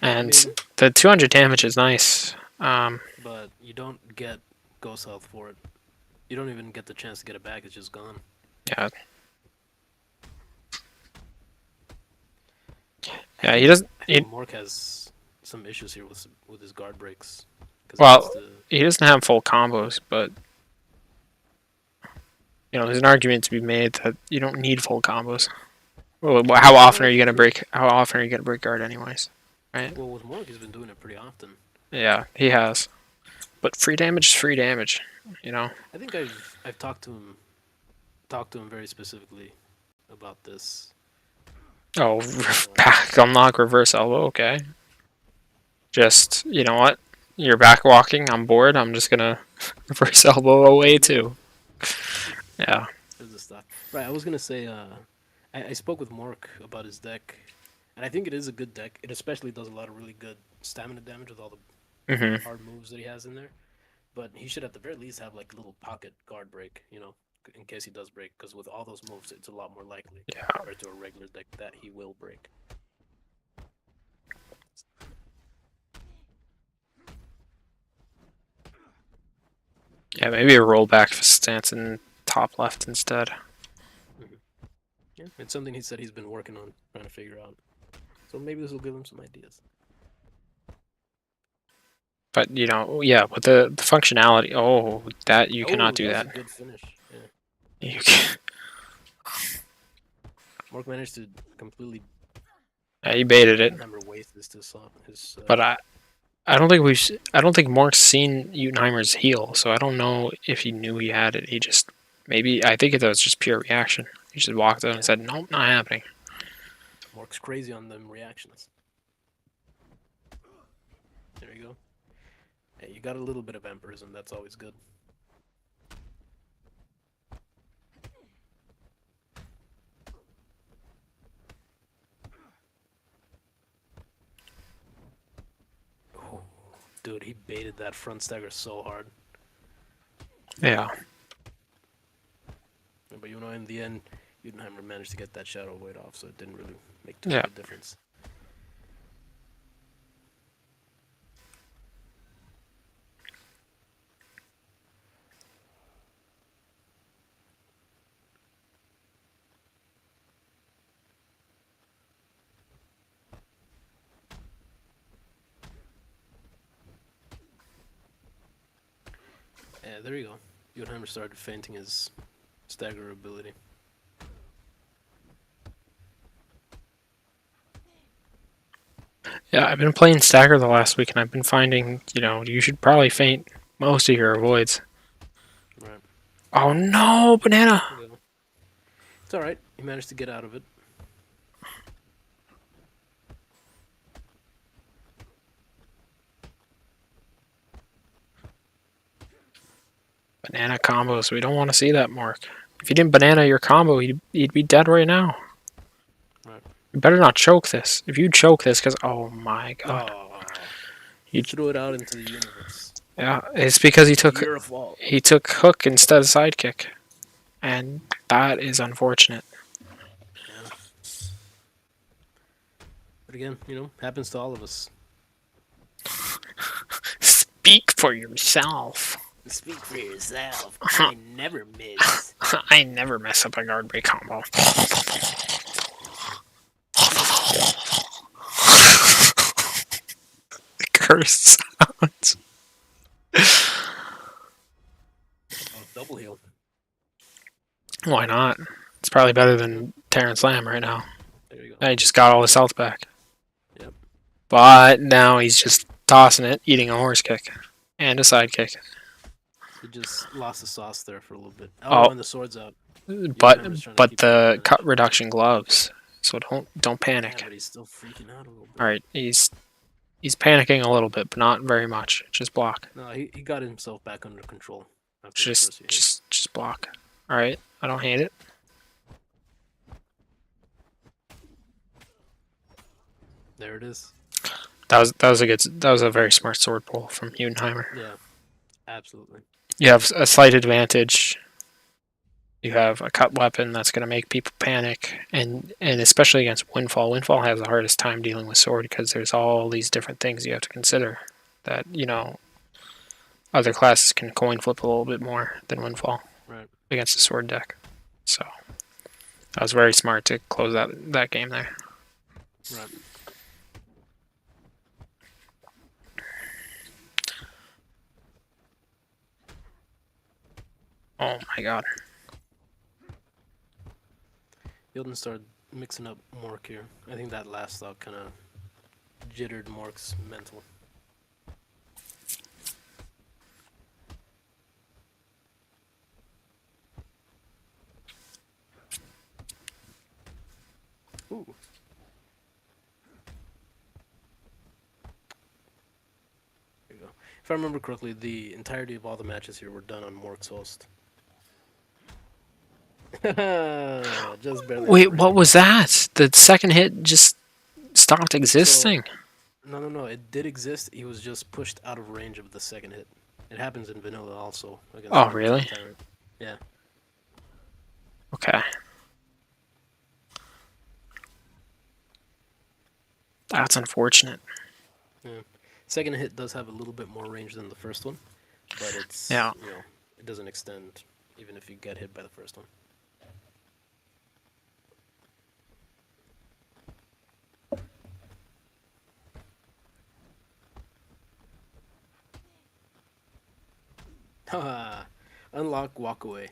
and I mean- the 200 damage is nice. But you don't get Ghost Health for it. You don't even get the chance to get it back. It's just gone. Yeah. Yeah, he doesn't. I think Mork has some issues here with his guard breaks. 'Cause Well, he needs he doesn't have full combos, but there's an argument to be made that you don't need full combos. Well, how often are you gonna break? How often are you gonna break guard, anyways? Right? well, with Mork, he's been doing it pretty often. Yeah, he has. But free damage is free damage, you know. I think I've talked to him very specifically about this. Oh, back unlock reverse elbow. Okay. Just you know what? You're back walking. I'm bored. I'm just gonna reverse elbow away too. Yeah. There's a stock. Right, I was gonna say. I spoke with Mork about his deck, and I think it is a good deck. It especially does a lot of really good stamina damage with all the Mhm. hard moves that he has in there. But he should at the very least have like a little pocket guard break, in case he does break. Because with all those moves, it's a lot more likely Yeah. compared to a regular deck that he will break. Yeah. Maybe a rollback stance in top left instead. Yeah, it's something he said he's been working on, trying to figure out. So maybe this will give him some ideas. But you know, yeah, with the functionality. Oh, that you cannot do that was that. a good finish. Yeah, You can, Mork managed to completely yeah, he baited it. hammer waste his. But I don't think I don't think Mark's seen Utenheimer's heal, so I don't know if he knew he had it. He just maybe I think it was just pure reaction. He just walked out and said, "Nope, not happening." Mork's crazy on them reactions. There you go. Hey, you got a little bit of vampirism. That's always good. Oh, dude, he baited that front stagger so hard. Yeah. But in the end, Udenheimer managed to get that shadow weight off, so it didn't really make too much of a difference. Yeah, there you go. Udenheimer started fainting his stagger ability. Yeah, I've been playing Stagger the last week, and I've been finding, you should probably feint most of your avoids. Right. Oh no, banana! It's alright. He managed to get out of it. Banana combos. We don't want to see that, Mark. If you didn't banana your combo, he'd be dead right now. Right. You better not choke this. If you choke this, because oh my god, you threw it out into the universe. Yeah, it's because he took hook instead of sidekick, and that is unfortunate. Yeah. But again, happens to all of us. Speak for yourself. Speak for yourself. I never miss. I never mess up a guard break combo. Cursed sounds. Double heal. Why not? It's probably better than Terran Slam right now. There you go. And he just got all his health back. Yep. But now he's just tossing it, eating a horse kick. And a side kick. He just lost the sauce there for a little bit. Oh, and the sword's out. But the cut reduction gloves. So don't panic. Yeah, but he's still freaking out a little bit. Alright, he's panicking a little bit, but not very much. Just block. No, he got himself back under control. Just block. Alright, I don't hate it. There it is. That was a very smart sword pull from Udenheimer. Yeah, absolutely. You have a slight advantage. You have a cut weapon that's going to make people panic, and especially against Windfall. Windfall has the hardest time dealing with sword because there's all these different things you have to consider that other classes can coin flip a little bit more than Windfall against the sword deck. So that was very smart to close that game there. Right. Oh my god. Hilton started mixing up Mork here. I think that last stock kind of jittered Mork's mental. Ooh. There you go. If I remember correctly, the entirety of all the matches here were done on Mork's host. Just barely out of Wait, what range. was that? The second hit just stopped So existing. no. It did exist. He was just pushed out of range of the second hit. It happens in vanilla also against Oh, Fromt really? Tyrant. Yeah. Okay. That's unfortunate. Yeah. Second hit does have a little bit more range than the first one, but it's Yeah. it doesn't extend even if you get hit by the first one. Haha. Unlock walk away.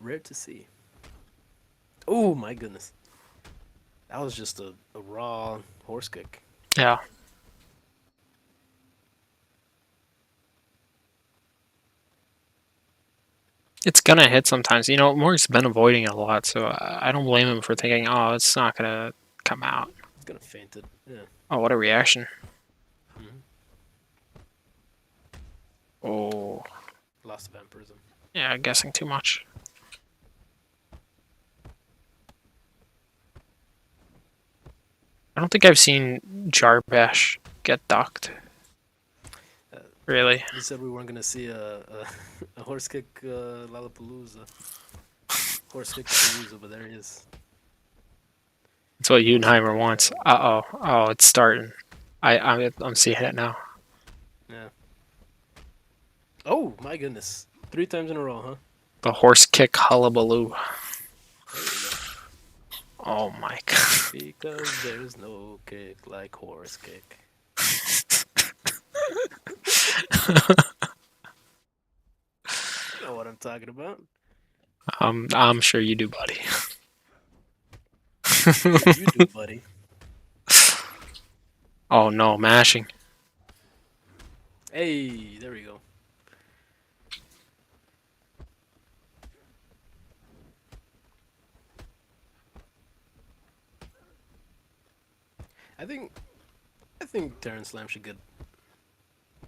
Rare to see. Oh my goodness. That was just a raw horse kick. Yeah. It's gonna hit sometimes. Morg's been avoiding it a lot, so I don't blame him for thinking, oh, it's not gonna come out. It's gonna faint it. Yeah. Oh, what a reaction. Hmm. Oh. Lost vampirism. Yeah, guessing too much. I don't think I've seen Jarbash get ducked. Uh, Really. we said we weren't gonna see a horse kick Lollapalooza. Horse kick Palooza, but there he is. That's what Udenheimer wants. Uh-oh. Oh, it's starting. I'm seeing it now. Yeah. Oh my goodness. 3 times in a row, huh? The horse kick hullabaloo. There you go. Oh my god. Because there's no kick like horse kick. You know what I'm talking about. I'm sure you do, buddy. Yeah, you do, buddy. Oh no, mashing. Hey, there we go. I think Terran Slam should get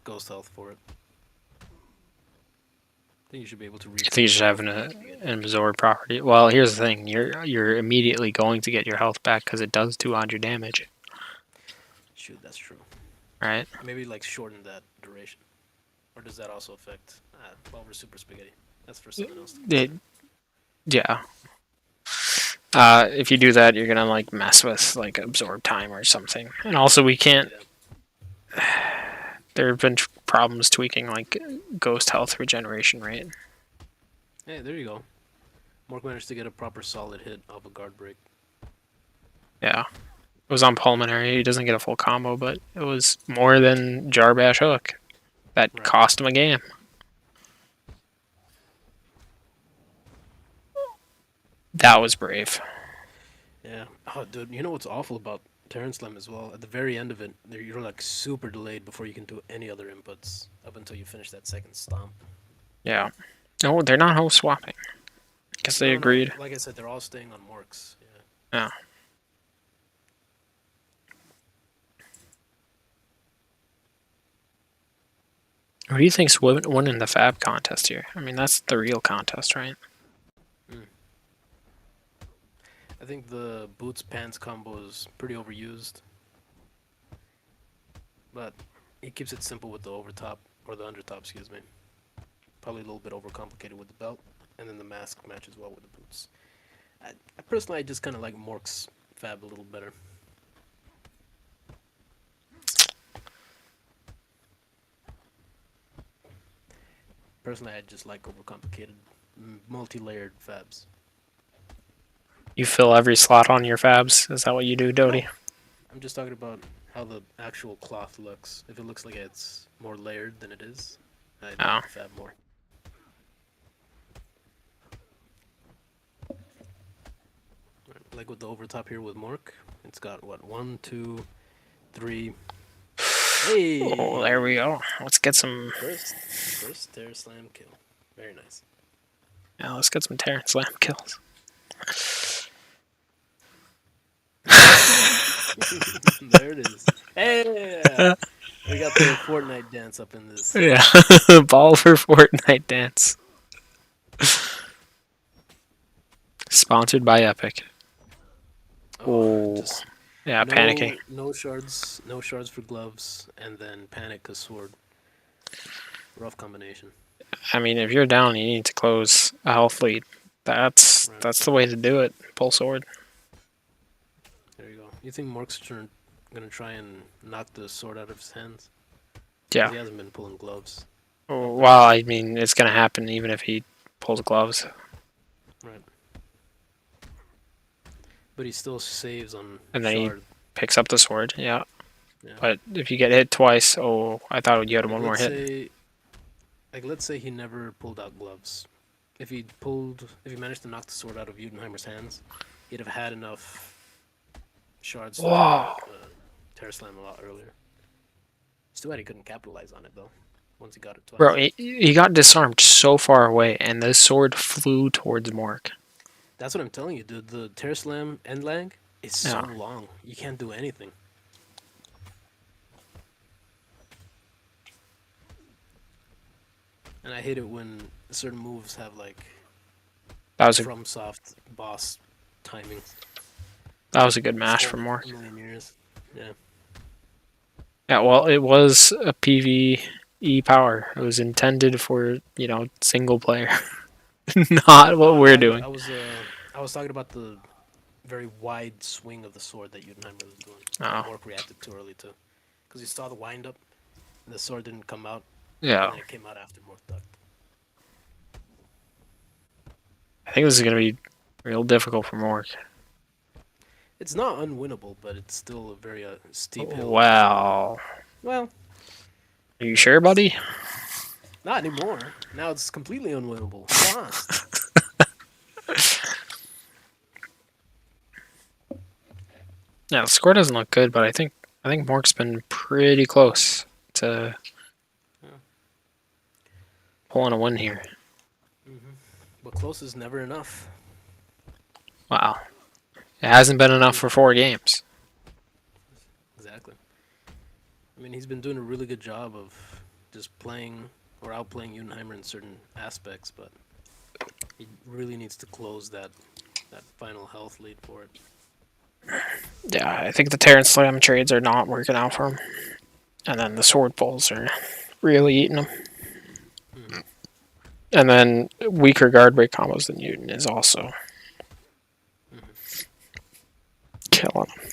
Ghost Health for it. I think you should be able to read. I think you should have an absorb property. Well, here's the thing: you're immediately going to get your health back because it does 200 damage, Shoot, that's true. right? Maybe like shorten that duration, or does that also affect? Over Super Spaghetti. That's for someone else. Yeah. If you do that, you're gonna like mess with like absorb time or something. And also, we can't. Yeah. There have been problems tweaking like ghost health regeneration rate. Hey, there you go. Mork managed to get a proper solid hit off a guard break. Yeah. It was on pulmonary. He doesn't get a full combo, but it was more than Jarbash Hook. That Right. cost him a game. That was brave. Yeah. Oh, dude, you know what's awful about Terran Slam as well? At the very end of it, you're like super delayed before you can do any other inputs up until you finish that second stomp. Yeah. No, they're not host swapping. Guess they No, agreed. like I said, they're all staying on Morks. Yeah. Yeah. Who do you think's winning the Fab contest here? I mean, that's the real contest, right? I think the boots pants combo is pretty overused, but he keeps it simple with the overtop or the undertop, excuse me. Probably a little bit overcomplicated with the belt, and then the mask matches well with the boots. I personally, I just kind of like Mork's Fab a little better. Personally, I just like overcomplicated, multi-layered Fabs. You fill every slot on your Fabs. Is that what you do, Doty? I'm just talking about how the actual cloth looks. If it looks like it's more layered than it is, I Oh. like the Fab more. Like with the overtop here with Mork, it's got what, 1, 2, 3. Hey! Oh, there we go. Let's get some. First Terror Slam kill. Very nice. Yeah, let's get some Terran Slam kills. There it is. Hey, we got the Fortnite dance up in this. Yeah, ball for Fortnite dance. Sponsored by Epic. Oh, Oh, just yeah, panicking. no shards for gloves, and then panic a sword. Rough combination. I mean, if you're down, you need to close a health lead. That's Right. that's the way to do it. Pull sword. There you go. You think Mork's gonna try and knock the sword out of his hands? Because Yeah. he hasn't been pulling gloves. Well, I mean, it's gonna happen even if he pulls gloves. Right. But he still saves on And then he shard. picks up the sword. Yeah. Yeah. But if you get hit twice, oh, I thought you had Like one more let's hit. say, let's say he never pulled out gloves. If he managed to knock the sword out of Judenheimer's hands, he'd have had enough shards to Whoa. Terror Slam a lot earlier. It's too bad he couldn't capitalize on it though. Once he got it twice. Bro, he got disarmed so far away, and the sword flew towards Mork. That's what I'm telling you, dude. The Terror Slam end lag is so Yeah. long. You can't do anything. And I hate it when certain moves have like That was a from soft boss timing. good match It's from only Mork. a million years. Yeah. Yeah, well, it was a PvE power. It was intended for, single player. Not what No, we're I, doing. I was talking about the very wide swing of the sword that Judenheimer was doing. That Oh, Mork reacted too early to. Because he saw the wind up, and the sword didn't come out, and yeah. then it came out after Mork ducked. I think this is going to be real difficult for Mork. It's not unwinnable, but it's still a very steep hill. Well, Well, are you sure, buddy? not anymore. Now it's completely unwinnable. Lost. Yeah, the score doesn't look good, but I think Mork's been pretty close to Yeah. pulling a win here. But close is never enough. Wow. It hasn't been enough for 4 games. Exactly. I mean, he's been doing a really good job of just playing or outplaying Judenheimer in certain aspects, but he really needs to close that final health lead for it. Yeah, I think the Terran Slam trades are not working out for him. And then the sword pulls are really eating him. Mhm. And then weaker guard break combos than Newton is also killing him.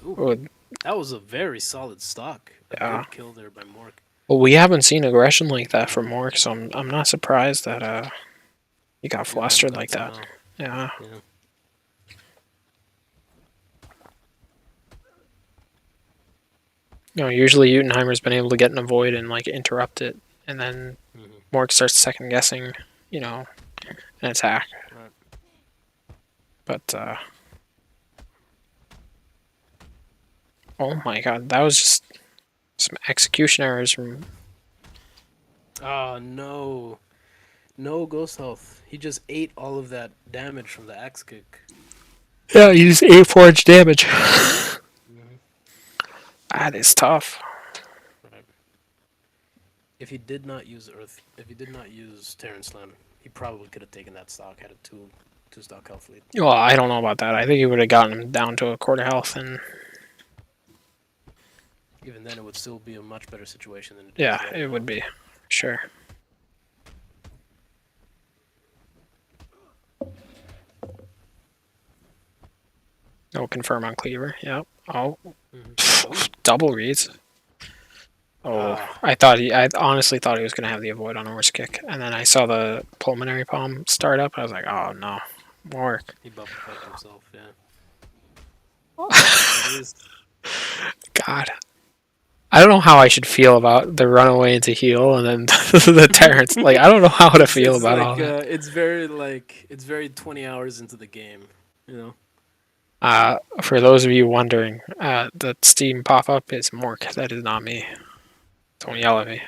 Ooh, Well, that was a very solid stock. A Yeah. good kill there by Mork. we haven't seen aggression like that from Mork, so I'm not surprised that he got Judenheimer flustered like cuts him that. out. Yeah. Yeah. Usually Utenheimer's been able to get in a void and like interrupt it, and then Mhm. Mork starts second guessing, an attack. Right. But oh my god, that was just some execution errors from. Oh no. No ghost health. He just ate all of that damage from the axe kick. Yeah, he used 8 forge damage. Mm-hmm. That is tough. Right. If he did not use Terran Slam, he probably could have taken that stock. Had a two stock health lead. Well, I don't know about that. I think he would have gotten him down to a quarter health, and Even then, it would still be a much better situation than it is yeah, right it now. would be. Sure. No confirm on cleaver. Yep. Oh, double reads. Oh, Ah. I honestly thought he was gonna have the avoid on horse kick, and then I saw the pulmonary palm start up. I was like, oh no, Mork. He buff fucked himself. Yeah. It is. God, I don't know how I should feel about the runaway into heal and then the Terrence. Like, I don't know how to feel It's about all like that. it's very 20 hours into the game. You know. For those of you wondering, the Steam pop up is Mork. That is not me. Don't yell at me.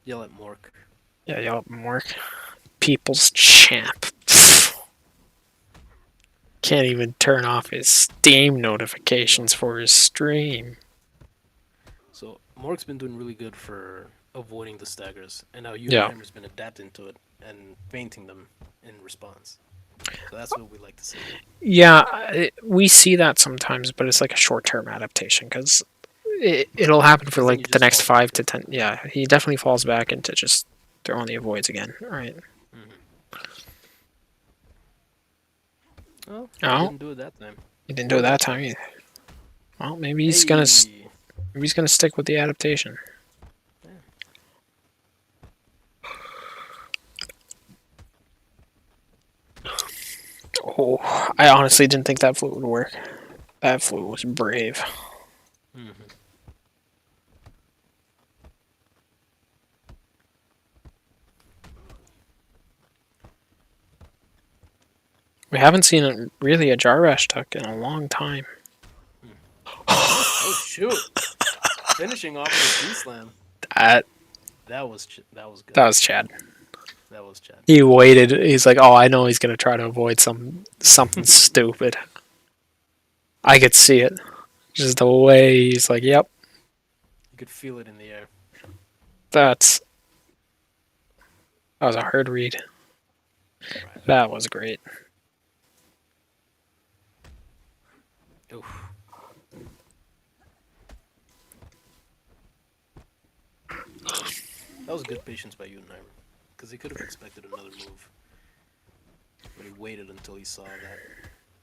Yell at Mork. Yeah, yell at Mork. People's champ. Can't even turn off his Steam notifications for his stream. So Mork's been doing really good for avoiding the staggers, and now Yeah. Uniheimer's been adapting to it and feinting them in response. So that's what we like to see. Yeah, we see that sometimes, but it's like a short-term adaptation because it'll happen for Because then you like the just next fall back 5 to 10. Yeah, he definitely falls back into just throwing the avoids again. All right. Oh, he Oh, didn't do it that time. he didn't do Or it that that time time. either. Well, maybe he's gonna stick with the adaptation. Yeah. Oh, I honestly didn't think that flute would work. That flute was brave. Mm-hmm. We haven't seen really a jar rash tuck in a long time. Oh shoot! Finishing off with a D slam. That That was that was good. that was Chad. That was Chad. He waited. He's like, "Oh, I know he's gonna try to avoid something stupid." I could see it, just the way he's like, "Yep, You could feel it in the air. that was a hard read. Right. That was great." Oof. That was good patience by Uniheimer, because he could have expected another move, but he waited until he saw that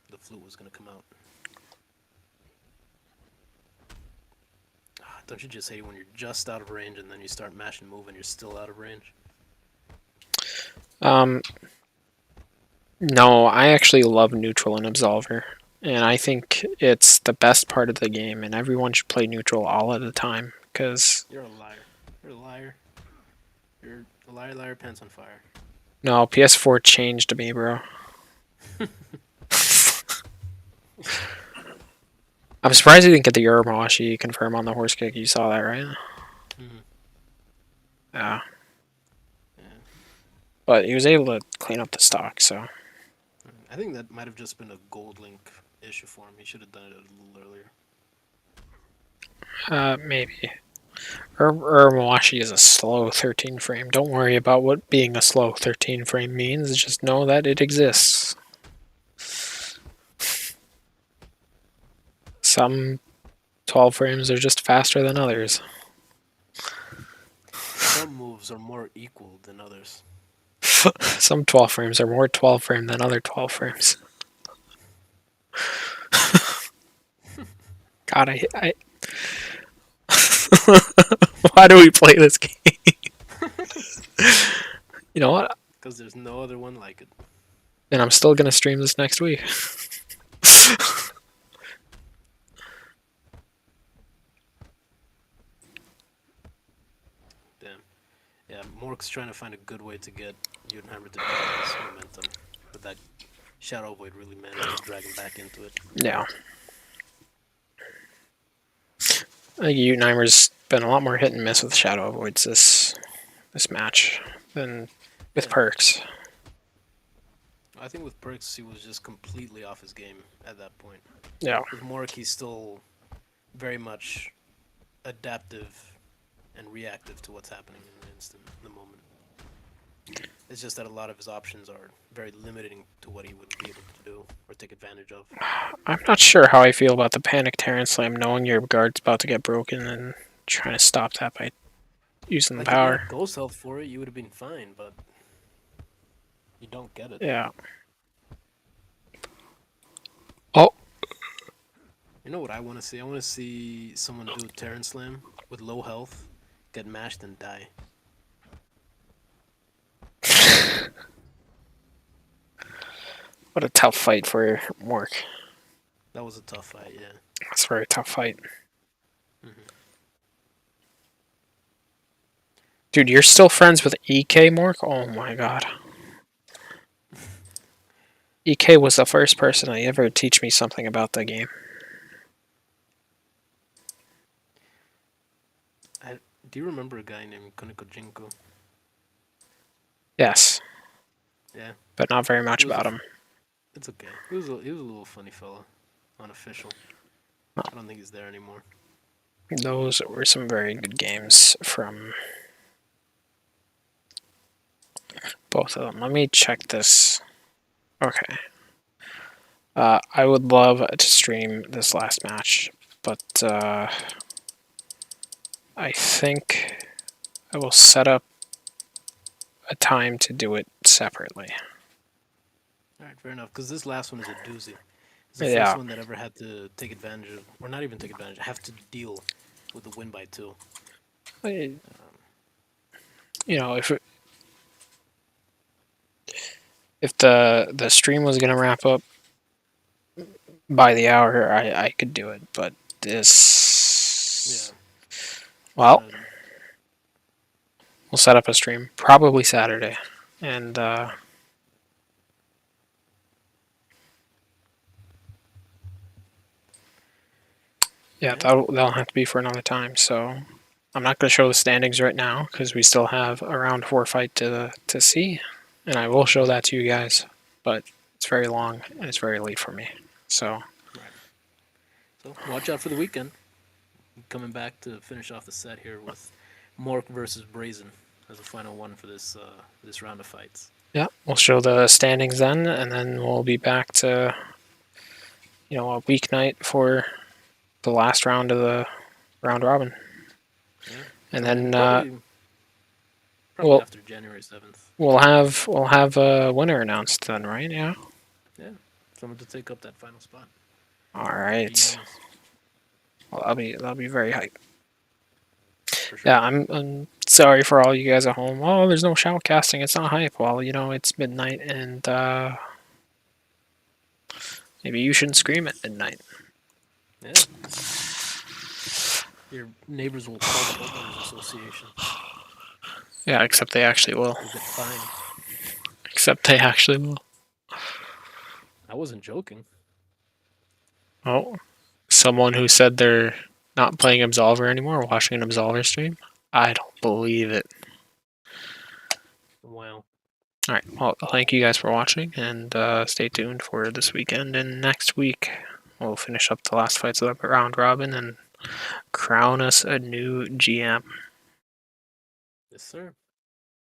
the flute was gonna come out. Don't you just hate when you're just out of range and then you start mashing move and you're still out of range? No, I actually love neutral and Absolver, and I think it's the best part of the game, and everyone should play neutral all of the time, because... You're a liar. You're a liar. You're a liar, liar, pants on fire. No, PS4 changed me, bro. I'm surprised you didn't get the Yoromawashi confirm on the horse kick. You saw that, right? Mm-hmm. Yeah. Yeah. But he was able to clean up the stock, so... I think that might have just been a gold link issue for him. He should have done it a little earlier. Maybe. Urmawashi is a slow 13 frame. Don't worry about what being a slow 13 frame means. Just know that it exists. Some 12 frames are just faster than others. Some moves are more equal than others. Some 12 frames are more 12 frame than other 12 frames. God, I why do we play this game? You know what? Because there's no other one like it. And I'm still gonna stream this next week. Damn. Yeah, Mork's trying to find a good way to get Judenheimer to drag his momentum. But that Shadow Void really managed to drag him back into it. Yeah. I think Utenheimer's been a lot more hit and miss with Shadow Avoids this match than with Perks. I think with Perks, he was just completely off his game at that point. Yeah. With Mork, he's still very much adaptive and reactive to what's happening in the instant, in the moment. It's just that a lot of his options are very limiting to what he would be able to do or take advantage of. I'm not sure how I feel about the panic Terran Slam, knowing your guard's about to get broken and trying to stop that by using the power. If you got Ghost Health for it, you would have been fine, but you don't get it. Yeah. Oh. You know what I want to see? I want to see someone do Terran Slam with low health, get mashed, and die. What a tough fight for Mork. That was a tough fight, yeah. That's a very tough fight. Dude, you're still friends with EK, Mork? Oh my god. EK was the first person to ever teach me something about the game. Do you remember a guy named Kuniko Jinko? Yes. Yeah. But not very much about him. It's okay. He was a little funny fella, unofficial. I don't think he's there anymore. Those were some very good games from both of them. Let me check this. Okay. I would love to stream this last match, but I think I will set up a time to do it separately. All right, fair enough. Because this last one is a doozy. It's the first Yeah. one that ever had to take advantage of, or not even take advantage, have to deal with the win by two. You Um, know, if the stream was gonna wrap up by the hour, I could do it, but yeah, this, kind well, of. we'll set up a stream probably Saturday, and yeah, Yeah, that'll have to be for another time. So I'm not going to show the standings right now because we still have a round 4 fight to see, and I will show that to you guys, but it's very long and it's very late for me. So right. So watch out for the weekend. Coming back to finish off the set here with Mork versus Brazen as the final one for this round of fights. yeah, we'll show the standings then, and then we'll be back to a weeknight for the last round of the round robin, Yeah, and so then probably we'll after January 7th. we'll have a winner announced then, right? Yeah. Yeah, someone to take up that final spot. All right. GMs Well, that'll be very hype. for Yeah, sure. I'm sorry for all you guys at home. Oh, there's no shoutcasting. It's not hype. Well, it's midnight, and maybe you shouldn't scream at midnight. Yeah, your neighbors will call the homeowners association. Yeah, except they actually will. You'll get fined. Except they actually will. I wasn't joking. Oh, someone who said they're not playing Absolver anymore, watching an Absolver stream. I don't believe it. Wow. All right. Well, thank you guys for watching, and stay tuned for this weekend and next week. We'll finish up the last fights of the round robin and crown us a new GM. Yes, sir.